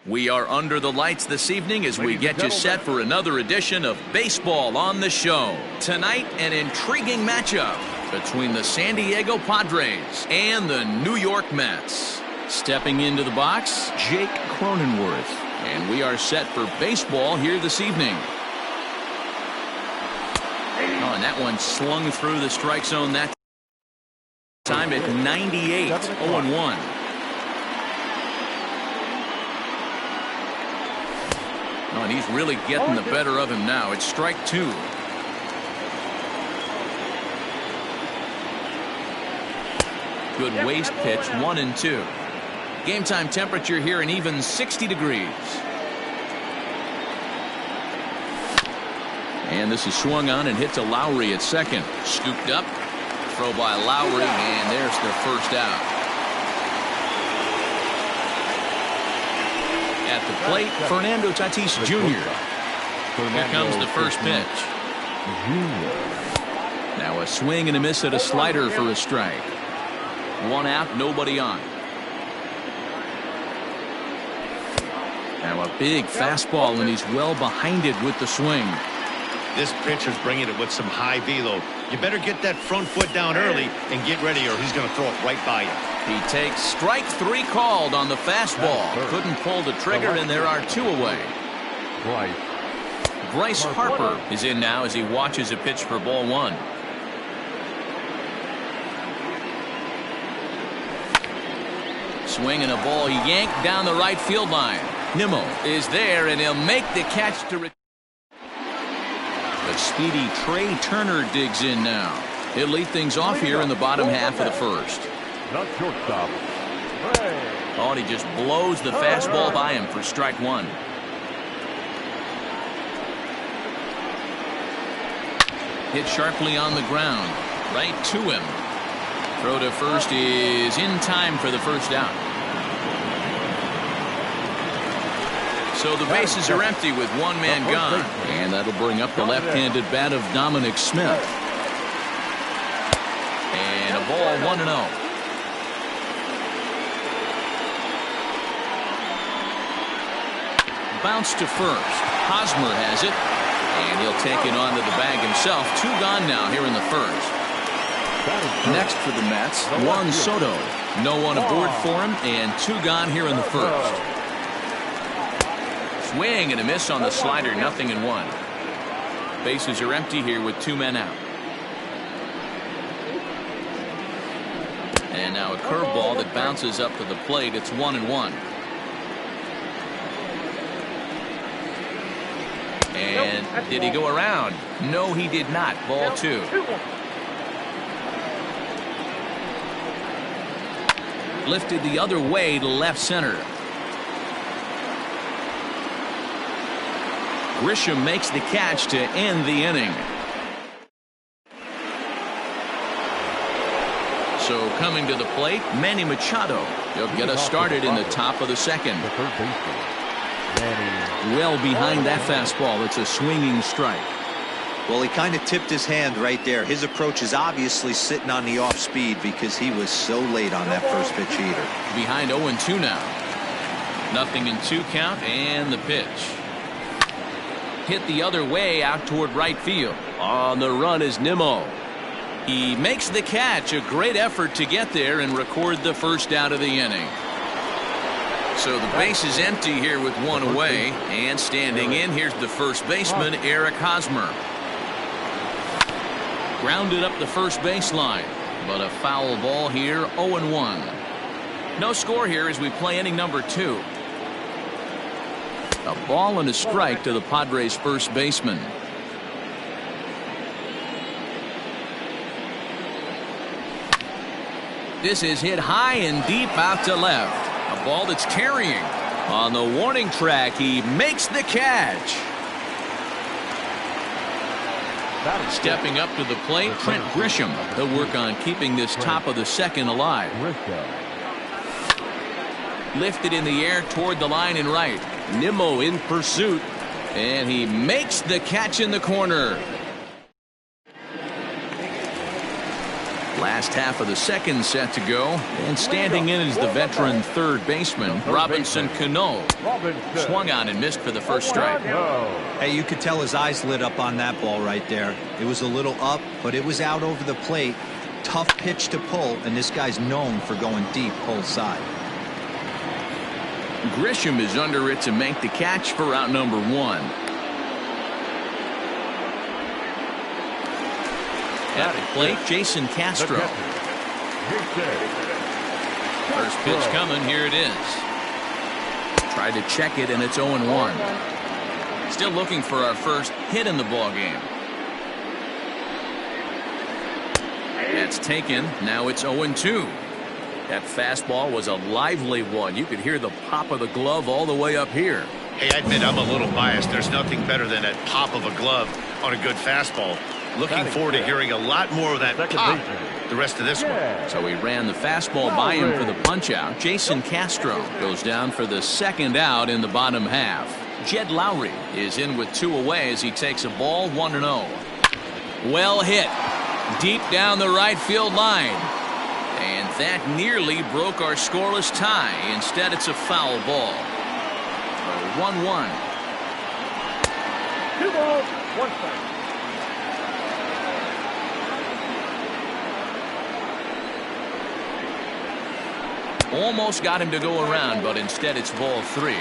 We are under the lights this evening as we get you set for another edition of Baseball on the Show. Tonight, an intriguing matchup between the San Diego Padres and the New York Mets. Stepping into the box, Jake Cronenworth. And we are set for baseball here this evening. Oh, and that one slung through the strike zone that time at 98, 0-1. Oh, and he's really getting the better of him now. It's strike two. Good waist pitch, 1-2. Game time temperature here an even 60 degrees. And this is swung on and hit to Lowry at second. Scooped up. Throw by Lowry, and there's the first out. At the plate, Fernando Tatis Jr. Here comes the first pitch. Now a swing and a miss at a slider for a strike. One out, nobody on. Now a big fastball, and he's well behind it with the swing. This pitcher's bringing it with some high velo. You better get that front foot down early and get ready, or he's going to throw it right by you. He takes strike three called on the fastball. Couldn't pull the trigger, and there are two away. Bryce Harper is in now as he watches a pitch for ball one. Swing and a ball yanked down the right field line. Nimmo is there, and he'll make the catch to but speedy Trey Turner digs in now. He'll lead things off here in the bottom half of the first. Oh, and he just blows the fastball by him for strike one. Hit sharply on the ground. Right to him. Throw to first is in time for the first out. So the bases are empty with one man gone. And that'll bring up the left-handed bat of Dominic Smith. And a ball 1-0. Bounce to first. Hosmer has it. And he'll take it onto the bag himself. Two gone now here in the first. Next for the Mets, Juan Soto. No one aboard for him, and two gone here in the first. Swing and a miss on the slider, 0-1. Bases are empty here with two men out. And now a curveball that bounces up to the plate. It's 1-1. And did he go around? No, he did not. Ball two. Lifted the other way to left center. Grisham makes the catch to end the inning. So coming to the plate, Manny Machado. He'll get us started in the top of the second. Well behind that fastball. It's a swinging strike. Well, he kind of tipped his hand right there. His approach is obviously sitting on the off speed because he was so late on that first pitch heater. Behind 0-2 now. 0-2 count, and the pitch. Hit the other way out toward right field. On the run is Nimmo. He makes the catch. A great effort to get there and record the first out of the inning. So the base is empty here with one away, and standing in, here's the first baseman, Eric Hosmer. Grounded up the first baseline, but a foul ball here, 0-1. No score here as we play inning number two. A ball and a strike to the Padres' first baseman. This is hit high and deep out to left. A ball that's carrying. On the warning track, he makes the catch. Stepping up to the plate, Trent Grisham. He'll work on keeping this top of the second alive. Lifted in the air toward the line and right. Nimmo in pursuit, and he makes the catch in the corner. Last half of the second set to go, and standing in is the veteran third baseman, Robinson Cano. Swung on and missed for the first strike. Hey, you could tell his eyes lit up on that ball right there. It was a little up, but it was out over the plate. Tough pitch to pull, and this guy's known for going deep pull side. Grisham is under it to make the catch for out number 1. At the plate, Jason Castro. First pitch coming, here it is. Tried to check it, and it's 0-1. Still looking for our first hit in the ballgame. That's taken. Now it's 0-2. That fastball was a lively one. You could hear the pop of the glove all the way up here. Hey, I admit I'm a little biased. There's nothing better than that pop of a glove on a good fastball. Looking forward to hearing a lot more of that pop the rest of this one. So he ran the fastball by him for the punch out. Jason Castro goes down for the second out in the bottom half. Jed Lowry is in with 2 away as he takes a ball 1-0. Well hit deep down the right field line. And that nearly broke our scoreless tie. Instead, it's a foul ball. 1-1. 2 balls, 1 strike. Almost got him to go around, but instead it's ball 3.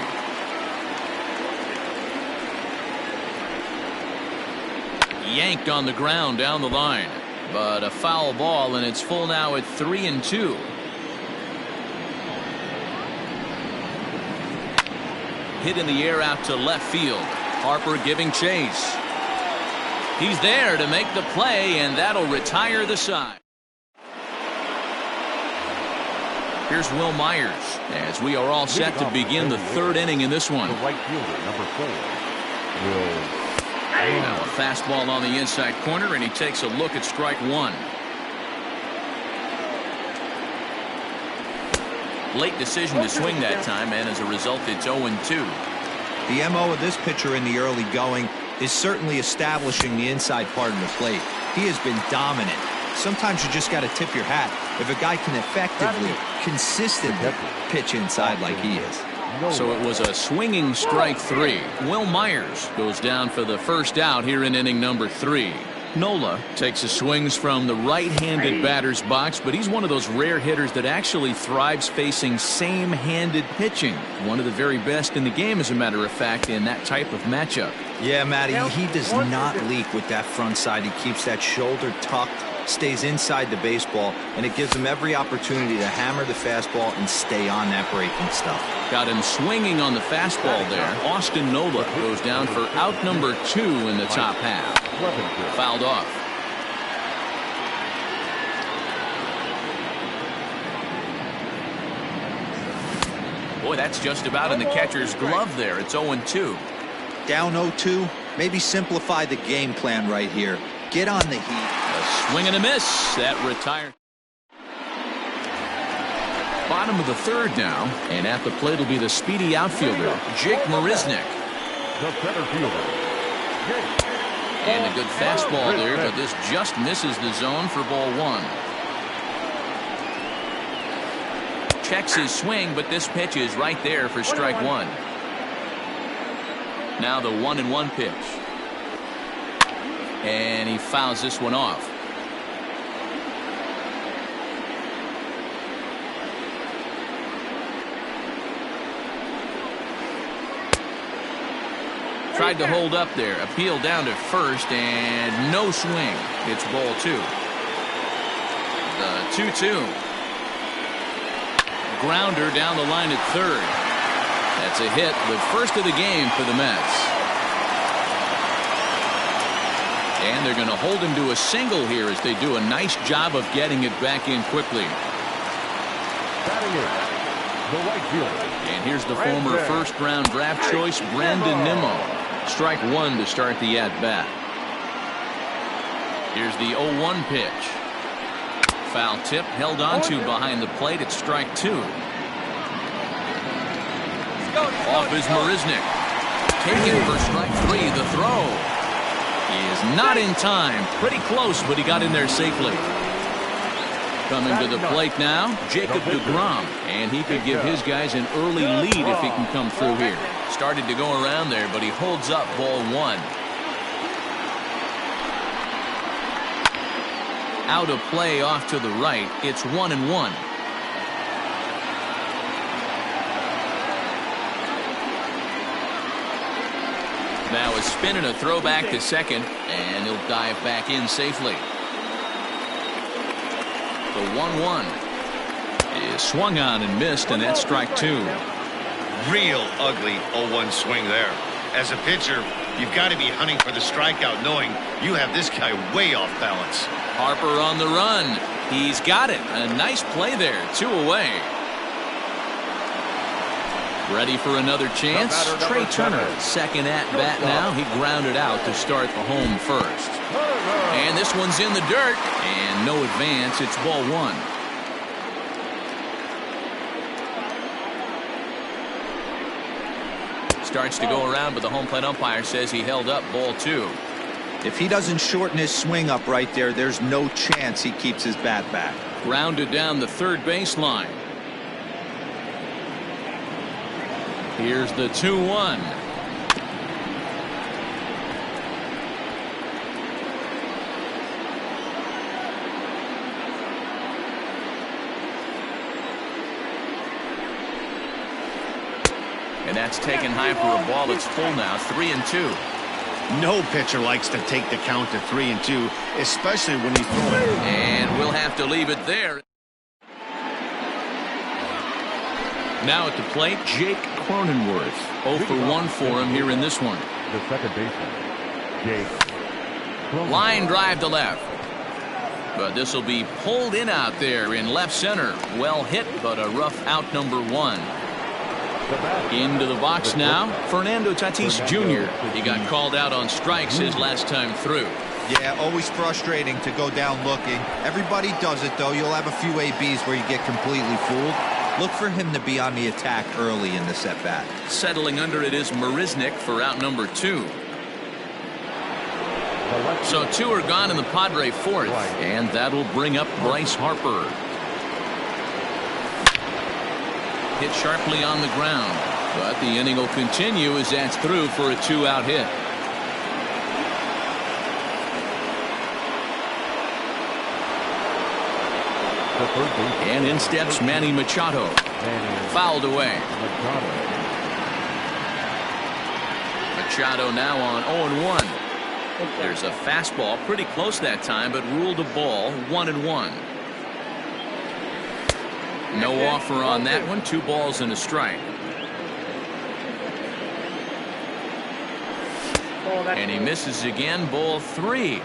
Yanked on the ground down the line, but a foul ball, and it's full now at 3-2. Hit in the air out to left field. Harper giving chase. He's there to make the play, and that'll retire the side. Here's Will Myers as we are all set to begin the third inning in this one. The right fielder, number 4. Now a fastball on the inside corner, and he takes a look at strike 1. Late decision to swing that time, and as a result, it's 0-2. The MO of this pitcher in the early going is certainly establishing the inside part of the plate. He has been dominant. Sometimes you just got to tip your hat if a guy can effectively, consistently pitch inside like he is. So it was a swinging strike 3. Will Myers goes down for the first out here in inning number 3. Nola takes his swings from the right-handed batter's box, but he's one of those rare hitters that actually thrives facing same-handed pitching. One of the very best in the game, as a matter of fact, in that type of matchup. Yeah, Matty, he does not leak with that front side. He keeps that shoulder tucked, stays inside the baseball, and it gives him every opportunity to hammer the fastball and stay on that breaking stuff. Got him swinging on the fastball there. Austin Nola goes down for out number 2 in the top half. Fouled off. Boy, that's just about in the catcher's glove there. It's 0-2. Down 0-2, maybe simplify the game plan right here. Get on the heat. A swing and a miss. That retired. Bottom of the third now, and at the plate will be the speedy outfielder, Jake Marisnick. The center fielder, Jake. And a good fastball there, but this just misses the zone for ball 1. Checks his swing, but this pitch is right there for strike 1. Now the 1-1 pitch. And he fouls this one off. Tried to hold up there. Appeal down to first, and no swing. It's ball 2. The 2-2. Grounder down the line at third. That's a hit, the first of the game for the Mets. And they're going to hold him to a single here as they do a nice job of getting it back in quickly. Batting in, the right fielder. And here's the former first-round draft choice, Brandon Nimmo. Strike 1 to start the at-bat. Here's the 0-1 pitch. Foul tip held onto behind the plate at strike 2. Off is Marisnick. Taken for strike 3. The throw. He is not in time. Pretty close, but he got in there safely. Coming to the plate now, Jacob deGrom. And he could give his guys an early lead if he can come through here. Started to go around there, but he holds up ball one. Out of play off to the right. It's 1-1. Now a spin and a throw back to second, and he'll dive back in safely. The 1-1 is swung on and missed, and that's strike two. Real ugly 0-1 swing there. As a pitcher, you've got to be hunting for the strikeout, knowing you have this guy way off balance. Harper on the run. He's got it. A nice play there. 2 away. Ready for another chance. Trey Turner, second at bat now. He grounded out to start the home first. And this one's in the dirt. And no advance. It's ball one. Starts to go around, but the home plate umpire says he held up ball two. If he doesn't shorten his swing up right there, there's no chance he keeps his bat back. Grounded down the third baseline. Here's the 2-1. And that's taken high for a ball. It's full now. 3-2. No pitcher likes to take the count to 3-2, especially when he's throwing. And we'll have to leave it there. Now at the plate, Jake Cronenworth. 0 for 1 for him here in this one. The second baseman, Jake. Line drive to left. But this will be pulled in out there in left center. Well hit, but a rough out number one. Into the box now, Fernando Tatis Jr. He got called out on strikes his last time through. Yeah, always frustrating to go down looking. Everybody does it, though. You'll have a few ABs where you get completely fooled. Look for him to be on the attack early in this at-bat. Settling under it is Marisnick for out number 2. So 2 are gone in the Padre fourth, and that'll bring up Bryce Harper. Hit sharply on the ground, but the inning will continue as that's through for a 2-out hit. And in steps Manny Machado. Fouled away. Machado now on 0-1. There's a fastball pretty close that time, but ruled a ball. 1-1. No offer on that one. 2 balls and a strike. And he misses again. Ball 3.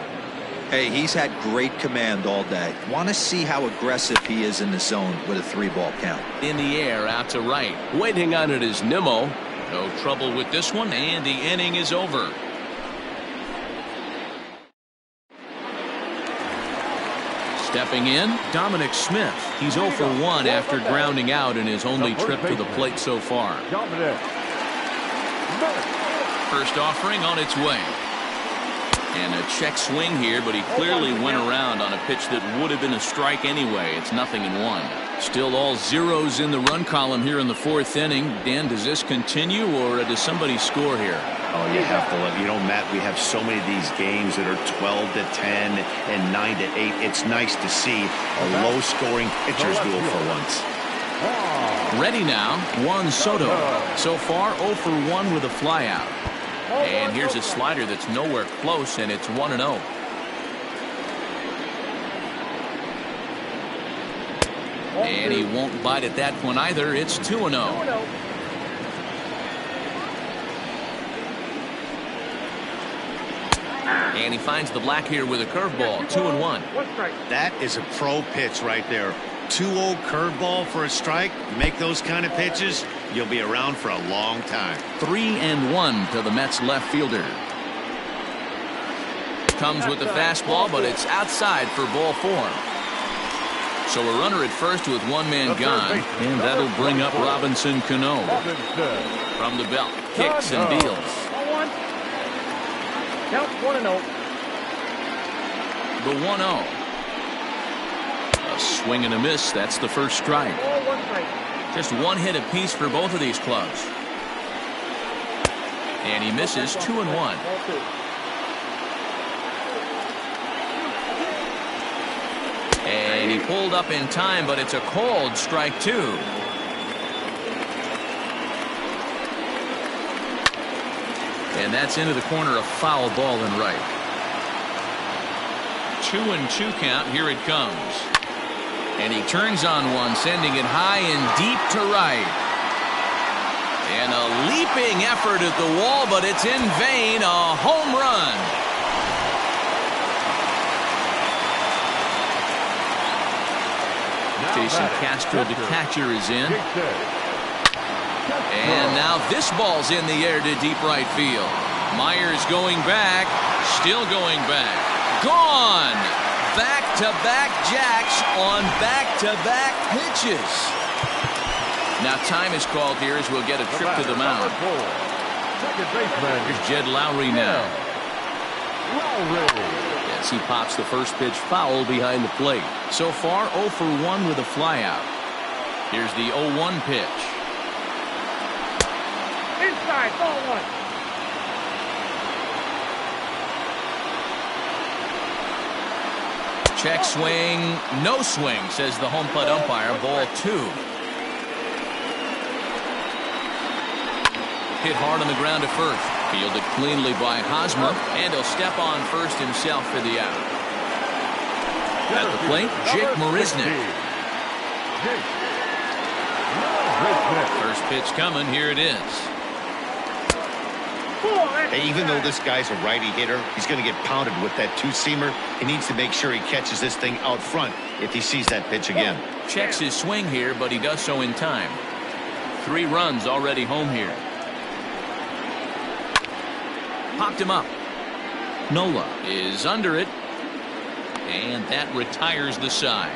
Hey, he's had great command all day. Want to see how aggressive he is in the zone with a 3-ball count. In the air out to right. Waiting on it is Nimmo. No trouble with this one, and the inning is over. Stepping in, Dominic Smith. He's 0 for 1 after grounding out in his only trip to the plate so far. First offering on its way. And a check swing here, but he clearly went around on a pitch that would have been a strike anyway. It's 0-1. Still all zeros in the run column here in the 4th inning. Dan, does this continue, or does somebody score here? Oh, you have to let, Matt, we have so many of these games that are 12-10 and 9-8. It's nice to see a low-scoring pitcher's duel for once. Ready now, Juan Soto. So far, 0 for 1 with a flyout. And here's a slider that's nowhere close, and it's 1-0. And he won't bite at that one either. It's 2-0. And he finds the black here with a curveball. 2-1. That is a pro pitch right there. 2-0 curveball for a strike. Make those kind of pitches, you'll be around for a long time. 3-1 to the Mets left fielder. Comes with the fastball, but it's outside for ball 4. So a runner at first with 1 man gone, and that'll bring up Robinson Cano. From the belt, kicks and deals. Count 1-0. The 1-0. A A swing and a miss. That's the first strike. Just one hit apiece for both of these clubs. And he misses 2-1. And he pulled up in time, but it's a called strike 2. And that's into the corner, a foul ball and right. 2-2 count. Here it comes. And he turns on one, sending it high and deep to right. And a leaping effort at the wall, but it's in vain. A home run. Jason Castro, the catcher, is in. And now this ball's in the air to deep right field. Myers going back, still going back. Gone! Back-to-back jacks on back-to-back pitches. Now time is called here as we'll get a trip to the mound. Here's Jed Lowry now. As he pops the first pitch foul behind the plate. So far 0 for 1 with a flyout. Here's the 0-1 pitch. Inside, ball 1. Check swing, no swing, says the home plate umpire. Ball 2. Hit hard on the ground to first. Fielded cleanly by Hosmer, and he'll step on first himself for the out. At the plate, Jake Marisnick. First pitch coming. Here it is. Hey, even though this guy's a righty hitter, he's going to get pounded with that two-seamer. He needs to make sure he catches this thing out front if he sees that pitch again. Checks his swing here, but he does so in time. 3 runs already home here. Popped him up. Nola is under it, and that retires the side.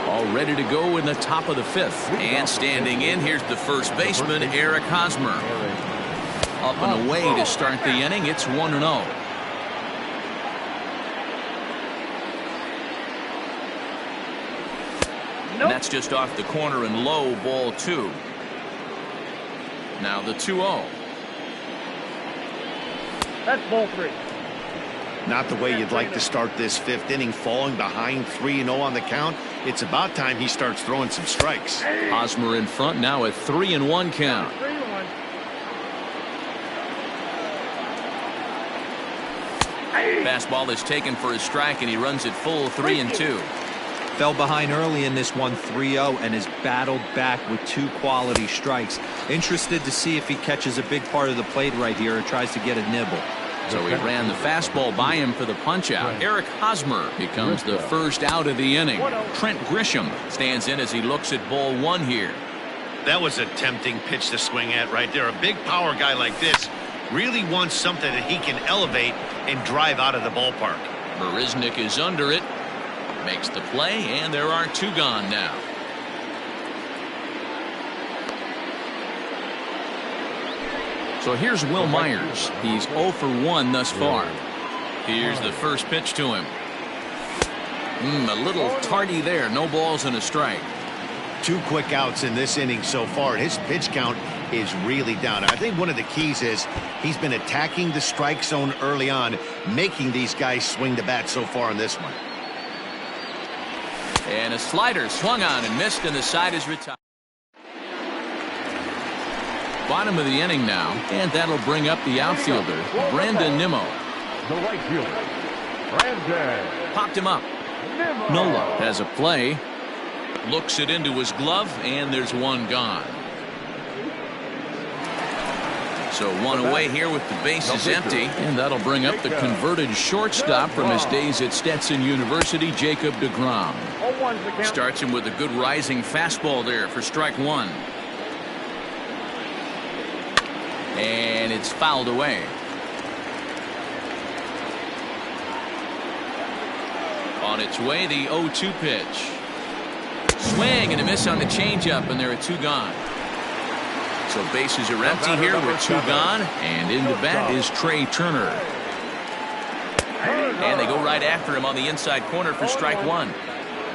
All ready to go in the top of the 5th. And standing in, here's the first baseman, Eric Hosmer. Up and away to start the inning. It's 1-0. And that's just off the corner and low, ball 2. Now the 2-0. That's ball 3. Not the way you'd like to start this 5th inning, falling behind 3-0 on the count. It's about time he starts throwing some strikes. Hosmer in front now at 3-1 count. 3-1. Fastball is taken for a strike, and he runs it full 3-2. Fell behind early in this one 3-0 and has battled back with 2 quality strikes. Interested to see if he catches a big part of the plate right here or tries to get a nibble. So he ran the fastball by him for the punch-out. Eric Hosmer becomes the first out of the inning. Trent Grisham stands in as he looks at ball 1 here. That was a tempting pitch to swing at right there. A big power guy like this really wants something that he can elevate and drive out of the ballpark. Marisnick is under it. Makes the play, and there are 2 gone now. So here's Will Myers. He's 0 for 1 thus far. Here's the first pitch to him. A little tardy there. No balls and a strike. 2 quick outs in this inning so far. His pitch count is really down. I think one of the keys is he's been attacking the strike zone early on, making these guys swing the bat so far in this one. And a slider swung on and missed, and the side is retired. Bottom of the inning now, and that'll bring up the outfielder, Brandon Nimmo. The right fielder, Brandon. Popped him up. Nola has a play. Looks it into his glove, and there's 1 gone. So 1 away here with the bases empty, and that'll bring up the converted shortstop from his days at Stetson University, Jacob deGrom. Starts him with a good rising fastball there for strike 1. And it's fouled away. On its way, the 0-2 pitch. Swing and a miss on the changeup, and there are 2 gone. So bases are empty here with 2 gone, and in the bat is Trey Turner. And they go right after him on the inside corner for strike one.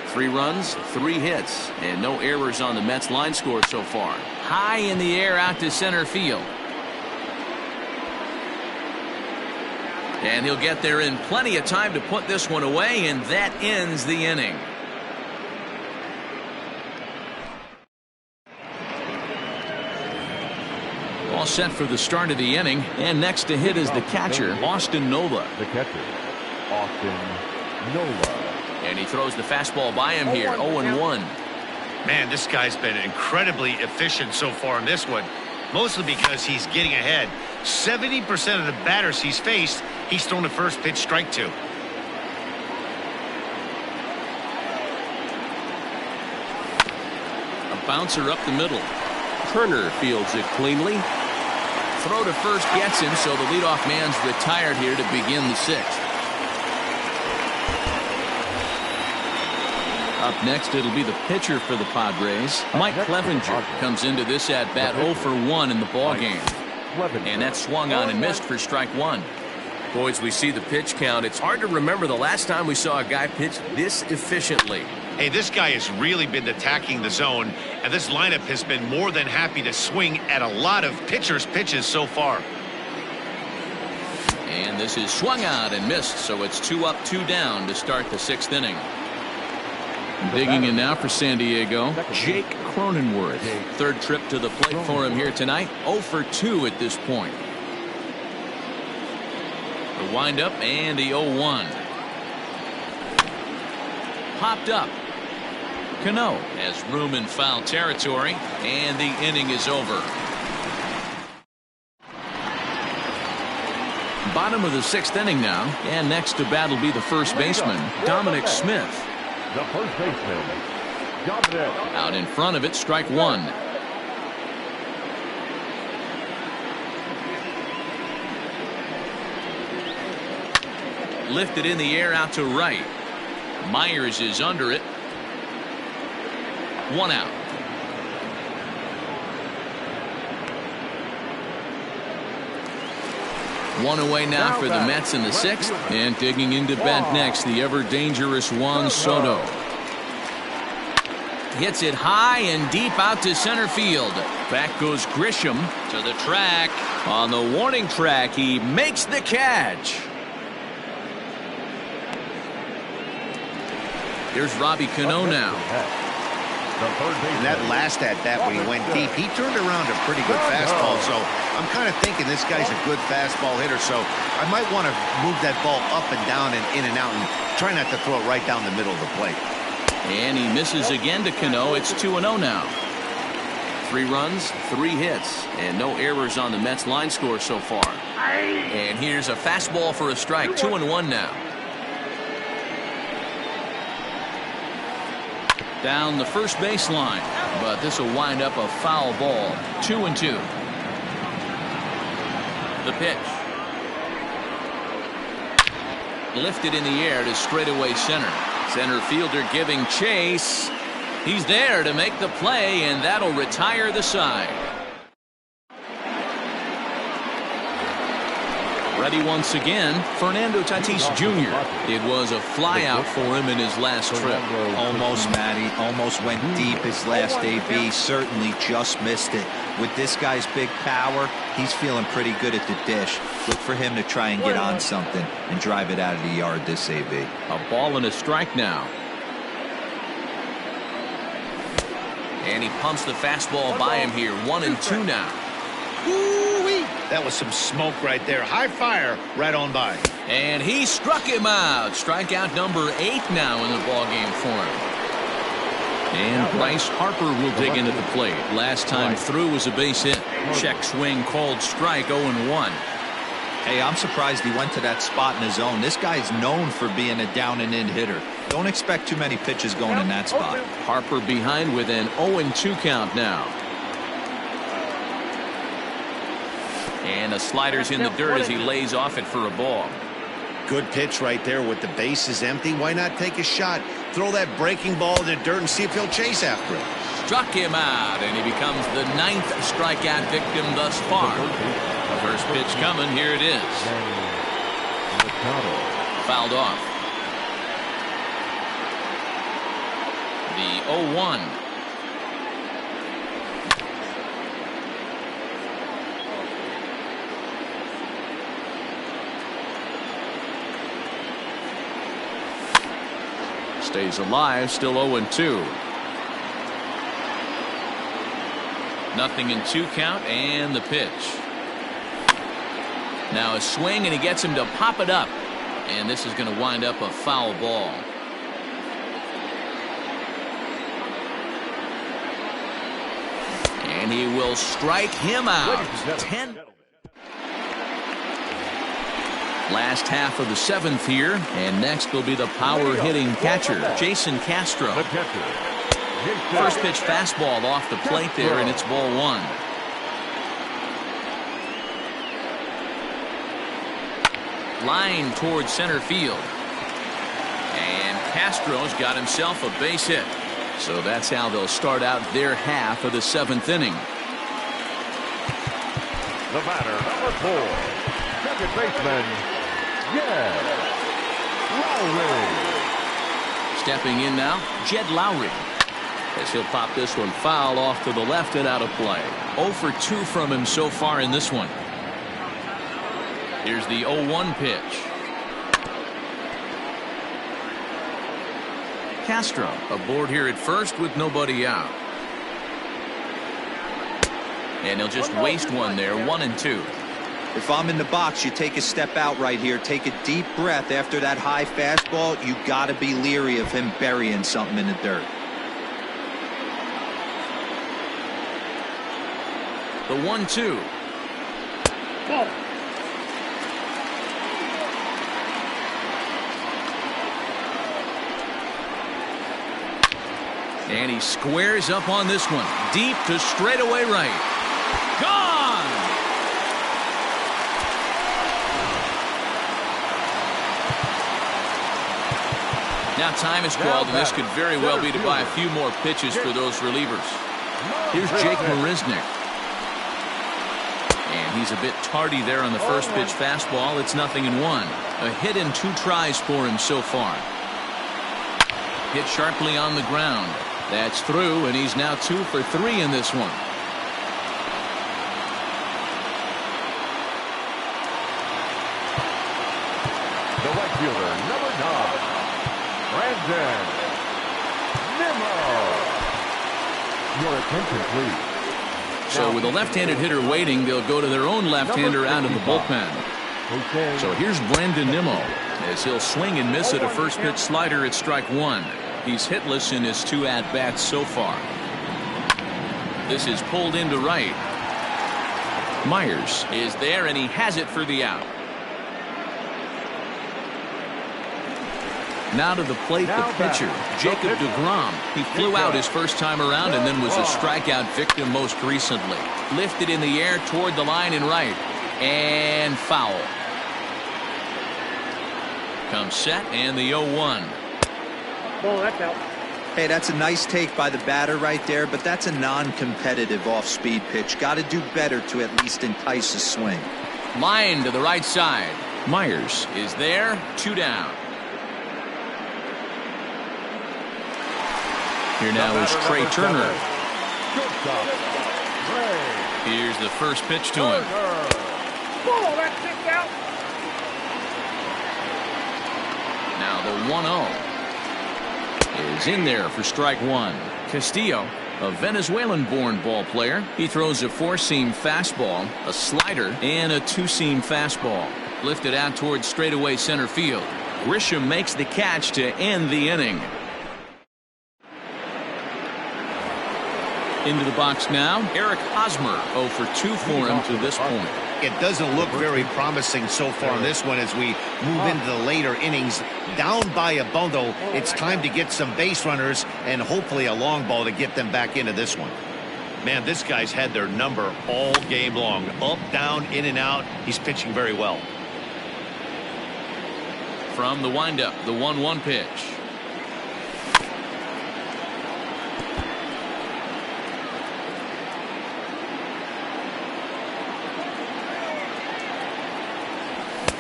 3 runs, 3 hits, and no errors on the Mets line score so far. High in the air out to center field. And he'll get there in plenty of time to put this one away, and that ends the inning. All set for the start of the inning, and next to hit is the catcher, Austin Nola. The catcher, Austin Nola. And he throws the fastball by him here, 0-1. Man, this guy's been incredibly efficient so far in this one, mostly because he's getting ahead. 70% of the batters he's faced, he's thrown the first pitch, strike 2. A bouncer up the middle. Turner fields it cleanly. Throw to first gets him, so the leadoff man's retired here to begin the 6th. Up next, it'll be the pitcher for the Padres. Mike Clevenger comes into this at-bat 0 for 1 in the ballgame. And that's swung on and missed for strike 1. Boys, we see the pitch count. It's hard to remember the last time we saw a guy pitch this efficiently. Hey, this guy has really been attacking the zone, and this lineup has been more than happy to swing at a lot of pitchers' pitches so far. And this is swung out and missed, so it's 2 up, 2 down to start the 6th inning. Digging in now for San Diego, Jake Cronenworth. 3rd trip to the plate for him here tonight. 0 for 2 at this point. The windup and the 0-1. Popped up. Cano has room in foul territory, and the inning is over. Bottom of the 6th inning now, and next to bat will be the first baseman, Dominic Smith. The first baseman, Dominic. Out in front of it, strike 1. Lifted in the air out to right. Myers is under it. 1 out. One away now for the Mets in the 6th. And digging into bat next, the ever-dangerous Juan Soto. Hits it high and deep out to center field. Back goes Grisham to the track. On the warning track, he makes the catch. Here's Robbie Cano now. And that last at-bat when he went deep, he turned around a pretty good fastball. So I'm kind of thinking this guy's a good fastball hitter. So I might want to move that ball up and down and in and out and try not to throw it right down the middle of the plate. And he misses again to Cano. It's 2-0 now. 3 runs, 3 hits, and no errors on the Mets line score so far. And here's a fastball for a strike. 2-1 now. Down the first baseline, but this will wind up a foul ball. 2-2. The pitch. Lifted in the air to straightaway center. Center fielder giving chase. He's there to make the play, and that'll retire the side. Ready once again, Fernando Tatis Jr. It was a flyout for him in his last trip. Almost, Matty. Almost went deep his last AB. Certainly just missed it. With this guy's big power, he's feeling pretty good at the dish. Look for him to try and get on something and drive it out of the yard this AB. A ball and a strike now. And he pumps the fastball by him here. 1-2 now. Woo-wee. That was some smoke right there. High fire right on by. And he struck him out. Strikeout number 8 now in the ballgame for him. And Bryce Harper will dig into the plate. Last time through was a base hit. Check swing called strike. 0-1. Hey, I'm surprised he went to that spot in his zone. This guy's known for being a down and in hitter. Don't expect too many pitches going in that spot. Harper behind with an 0-2 count now. And the slider's in the dirt as he lays off it for a ball. Good pitch right there with the bases empty. Why not take a shot? Throw that breaking ball in the dirt and see if he'll chase after it. Struck him out, and he becomes the 9th strikeout victim thus far. The first pitch coming. Here it is. fouled off. The 0-1. Stays alive, still 0-2. Nothing in 2 count, and the pitch. Now a swing, and he gets him to pop it up. And this is going to wind up a foul ball. And he will strike him out. 10. Last half of the 7th here, and next will be the power-hitting catcher, Jason Castro. First pitch fastball off the plate there, and it's ball 1. Line towards center field. And Castro's got himself a base hit. So that's how they'll start out their half of the 7th inning. The batter, number 4, second baseman, Lowry. Stepping in now, Jed Lowry. As he'll pop this one foul off to the left and out of play. 0 for 2 from him so far in this one. Here's the 0-1 pitch. Castro aboard here at first with nobody out. And he'll just waste one there, 1-2. If I'm in the box, you take a step out right here. Take a deep breath after that high fastball. You got to be leery of him burying something in the dirt. The 1-2. Ball. And he squares up on this one. Deep to straightaway right. Gone! Now time is called, and this could very well be to buy a few more pitches for those relievers. Here's Jake Marisnick. And he's a bit tardy there on the first pitch fastball. It's 0-1. A hit in 2 tries for him so far. Hit sharply on the ground. That's through, and he's now 2 for 3 in this one. The right fielder, number 9, Brandon Nimmo. Your attention, please. So with a left-handed hitter waiting, they'll go to their own left-hander out of the bullpen. So here's Brandon Nimmo as he'll swing and miss at a first pitch slider at strike 1. He's hitless in his 2 at-bats so far. This is pulled into right. Myers is there, and he has it for the out. Now to the plate, the pitcher, Jacob deGrom. He flew out his first time around and then was a strikeout victim most recently. Lifted in the air toward the line in right. And foul. Comes set, and the 0-1. Ball, that's out. Hey, that's a nice take by the batter right there, but that's a non-competitive off-speed pitch. Got to do better to at least entice a swing. Line to the right side. Myers is there, 2 down. Here now is Trey Turner. Here's the first pitch to him. Ball, that's 6 out. Now the 1-0 is in there for strike 1. Castillo, a Venezuelan-born ball player. He throws a 4-seam fastball, a slider, and a 2-seam fastball. Lifted out towards straightaway center field. Grisham makes the catch to end the inning. Into the box now, Eric Hosmer, 0 for 2 for him to this point. It doesn't look very promising so far in this one as we move into the later innings. Down by a bundle, it's time to get some base runners and hopefully a long ball to get them back into this one. Man, this guy's had their number all game long. Up, down, in and out. He's pitching very well. From the windup, the 1-1 pitch.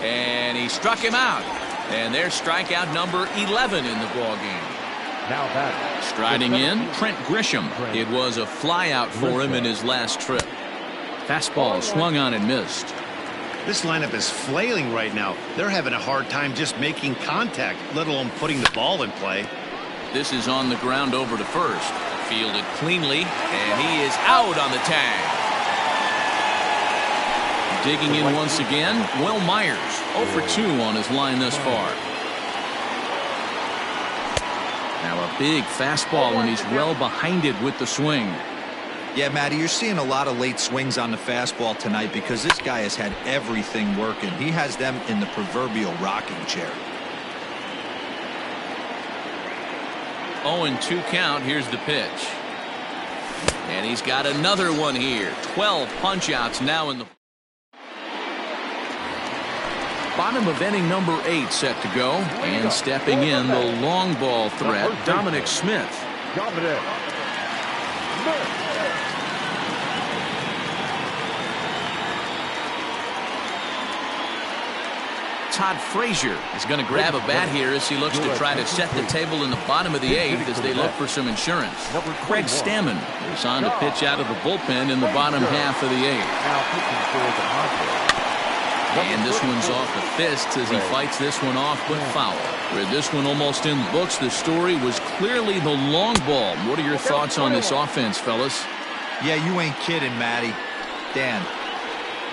And he struck him out. And there's strikeout number 11 in the ballgame. Now that Striding in, Trent Grisham. It was a flyout for him in his last trip. Fastball swung on and missed. This lineup is flailing right now. They're having a hard time just making contact, let alone putting the ball in play. This is on the ground over to first. Fielded cleanly, and he is out on the tag. Digging in once again, Will Myers, 0 for 2 on his line thus far. Now a big fastball, and he's well behind it with the swing. Yeah, Matty, you're seeing a lot of late swings on the fastball tonight because this guy has had everything working. He has them in the proverbial rocking chair. 0-2 count. Here's the pitch. And he's got another one here. 12 punch-outs now in the bottom of inning number 8 set to go. And stepping in, the long ball threat, Dominic Smith. Todd Frazier is going to grab a bat here as he looks to try to set the table in the bottom of the 8th as they look for some insurance. Craig Stammen is on to pitch out of the bullpen in the bottom half of the 8th. And this one's off the fists as he fights this one off, but foul. With this one almost in the books, the story was clearly the long ball. What are your thoughts on this offense, fellas? Yeah, you ain't kidding, Matty. Dan,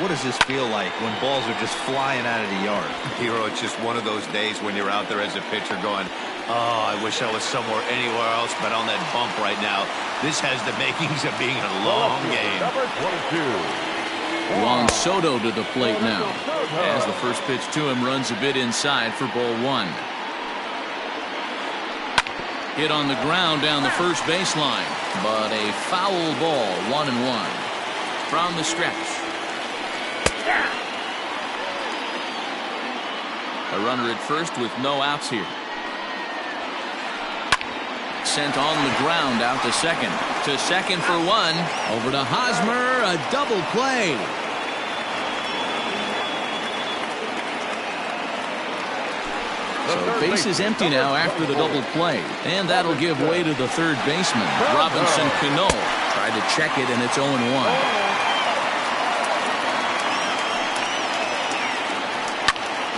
what does this feel like when balls are just flying out of the yard? Hero, it's just one of those days when you're out there as a pitcher going, oh, I wish I was somewhere anywhere else but on that bump right now. This has the makings of being a long game. Juan Soto to the plate now as the first pitch to him runs a bit inside for ball 1. Hit on the ground down the first baseline, but a foul ball. 1-1 from the stretch. A runner at first with no outs here. Sent on the ground out to second. To second for 1. Over to Hosmer. A double play. So base is empty now after the double play. And that'll give way to the third baseman, Robinson Cano. Tried to check it, and it's 0-1.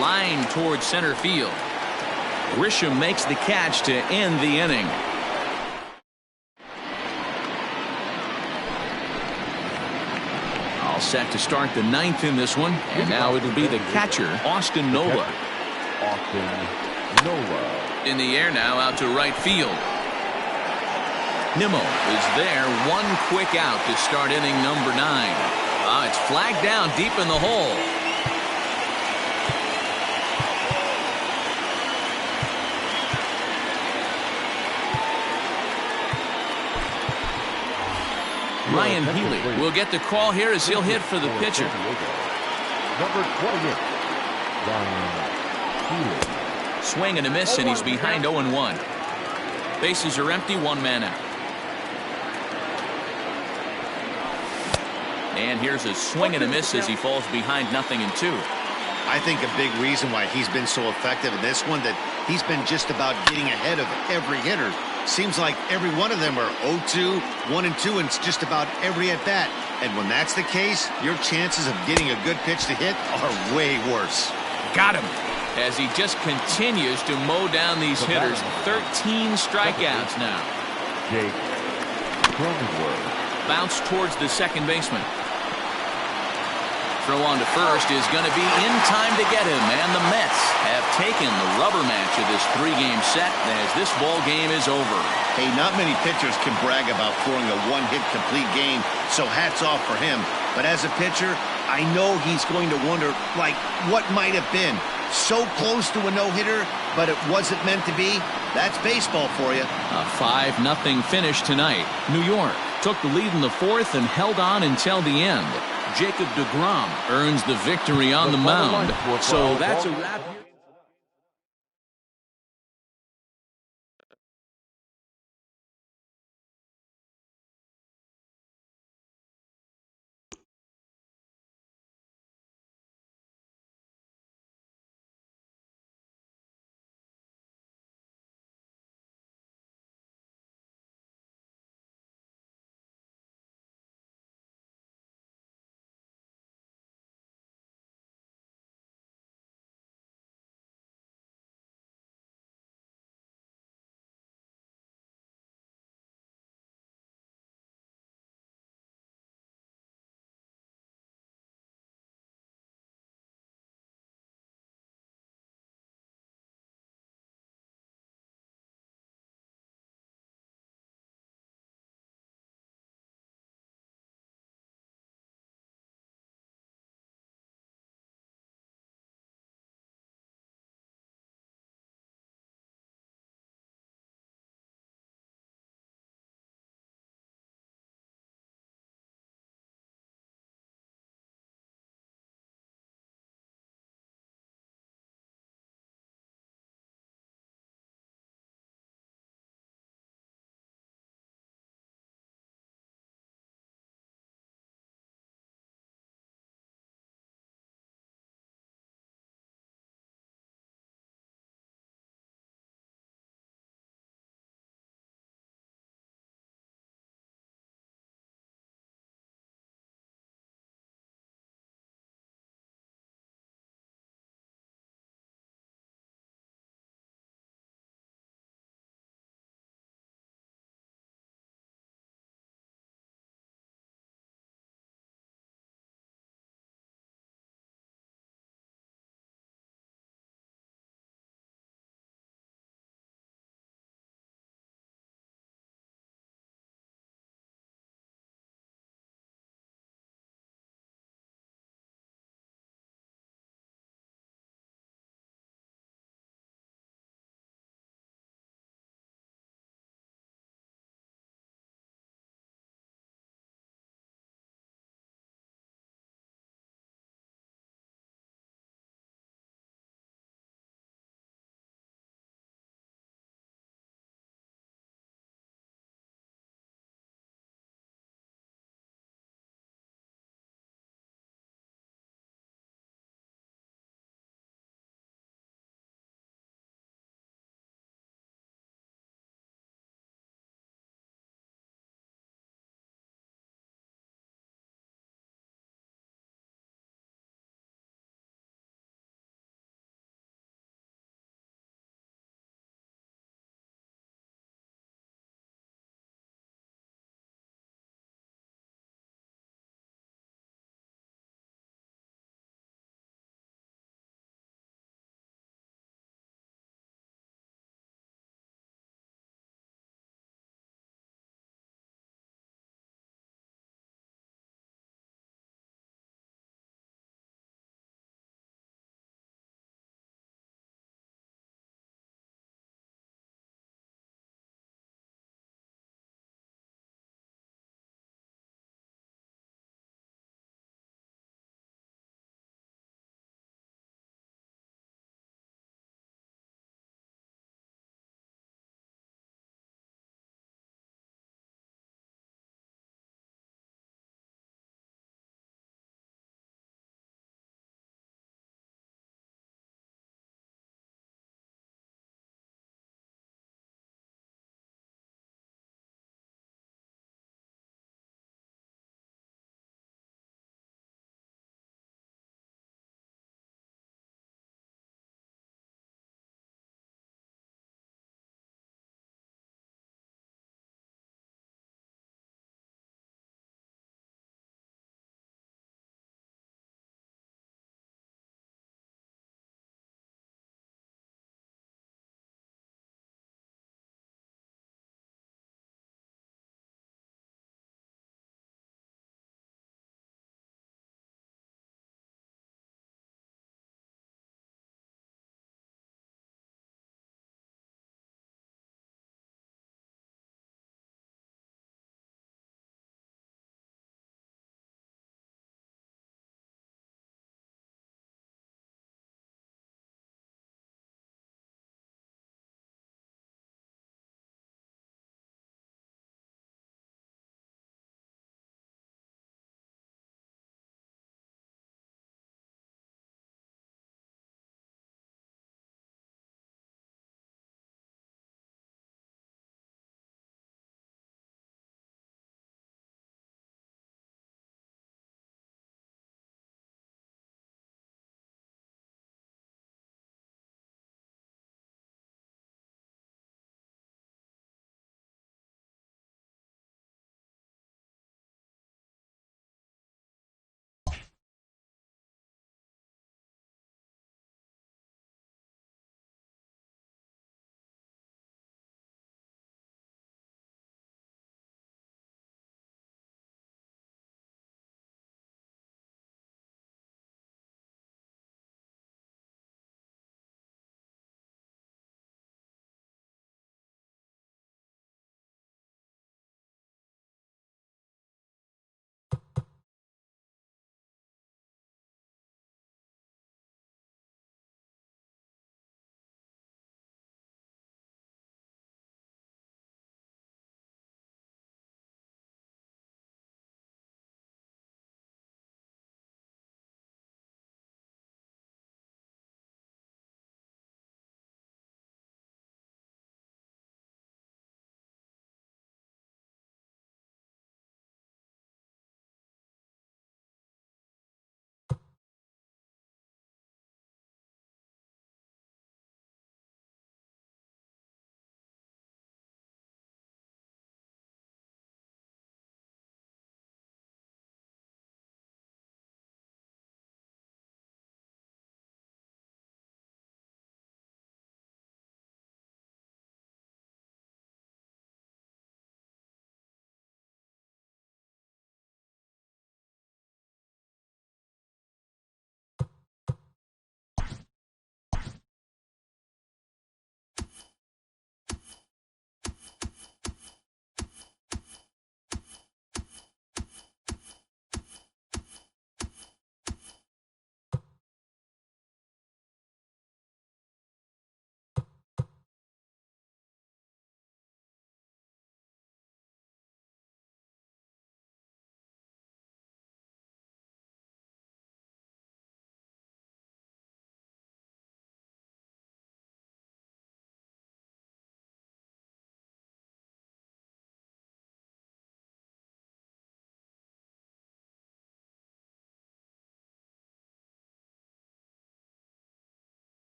Line towards center field. Grisham makes the catch to end the inning. All set to start the 9th in this one, and now it'll be the catcher, Austin Nola. In the air now, out to right field. Nimmo is there, one quick out to start inning number 9. It's flagged down deep in the hole. Ryan Healy will get the call here as he'll hit for the pitcher. Number 28, Ryan Healy. Swing and a miss, and he's behind 0-1. Bases are empty, 1 man out. And here's a swing and a miss as he falls behind 0-2. I think a big reason why he's been so effective in this one, that he's been just about getting ahead of every hitter. Seems like every one of them are 0-2, 1-2, and it's just about every at-bat. And when that's the case, your chances of getting a good pitch to hit are way worse. Got him. As he just continues to mow down these hitters. 13 strikeouts now. Jake Cronenworth. Bounce towards the second baseman. Throw on to first is going to be in time to get him, and the Mets have taken the rubber match of this 3-game set as this ball game is over. Hey, not many pitchers can brag about throwing a one-hit complete game, so hats off for him. But as a pitcher, I know he's going to wonder, like, what might have been. So close to a no-hitter, but it wasn't meant to be. That's baseball for you. A 5-0 finish tonight. New York took the lead in the 4th and held on until the end. Jacob deGrom earns the victory on the mound. So that's a wrap.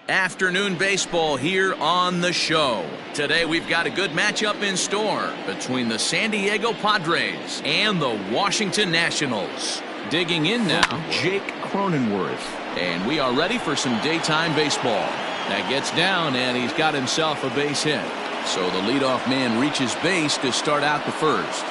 Afternoon baseball here on the show. Today we've got a good matchup in store between the San Diego Padres and the Washington Nationals. Digging in now, Jake Cronenworth. And we are ready for some daytime baseball. That gets down, and he's got himself a base hit. So the leadoff man reaches base to start out the first.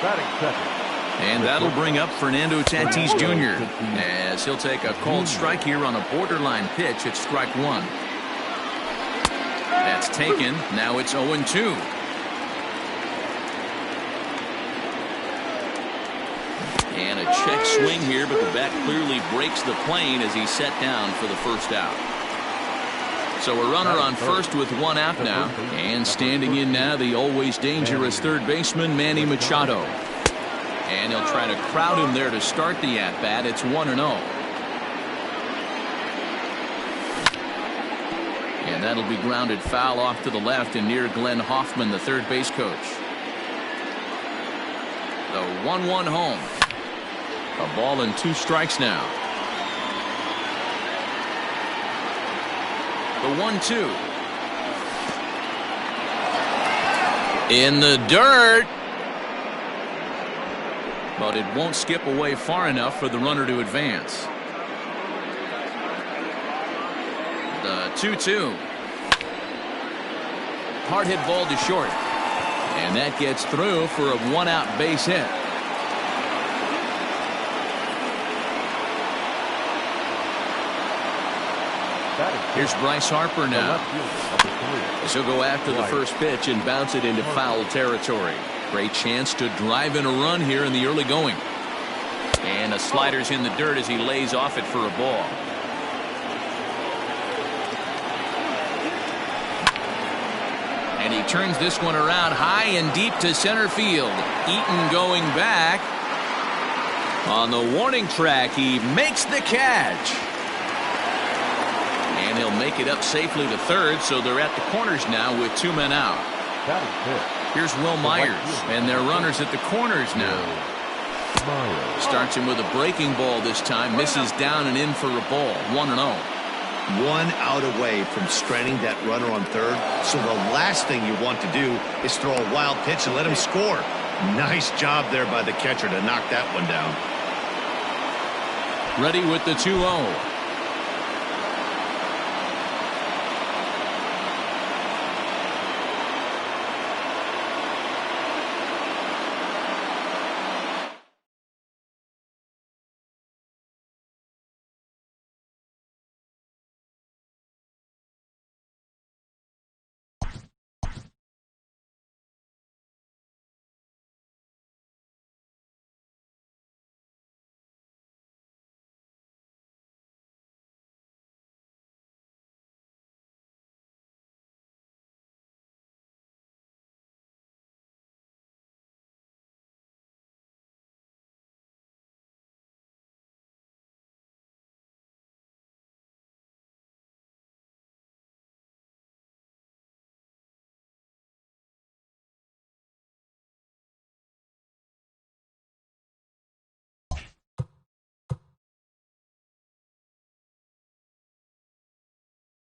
Batting second. And that'll bring up Fernando Tatis Jr. as he'll take a called strike here on a borderline pitch at strike one. That's taken. Now it's 0-2. And a check swing here, but the bat clearly breaks the plane as he's set down for the first out. So a runner on first with one out now. And standing in now, the always dangerous third baseman, Manny Machado. And he'll try to crowd him there to start the at-bat. It's 1-0. And that'll be grounded foul off to the left and near Glenn Hoffman, the third base coach. The 1-1 home. A ball and 2 strikes now. The 1-2. In the dirt. But it won't skip away far enough for the runner to advance. The 2-2. Hard hit ball to short. And that gets through for a one-out base hit. Here's Bryce Harper now. As he'll go after the first pitch and bounce it into foul territory. Great chance to drive in a run here in the early going. And a slider's in the dirt as he lays off it for a ball. And he turns this one around high and deep to center field. Eaton going back. On the warning track, he makes the catch. And he'll make it up safely to third, so they're at the corners now with 2 men out. Here's Will Myers, and they're runners at the corners now. Starts him with a breaking ball this time, misses down and in for a ball. 1-0. 1 out away from stranding that runner on third, so the last thing you want to do is throw a wild pitch and let him score. Nice job there by the catcher to knock that one down. Ready with the 2-0.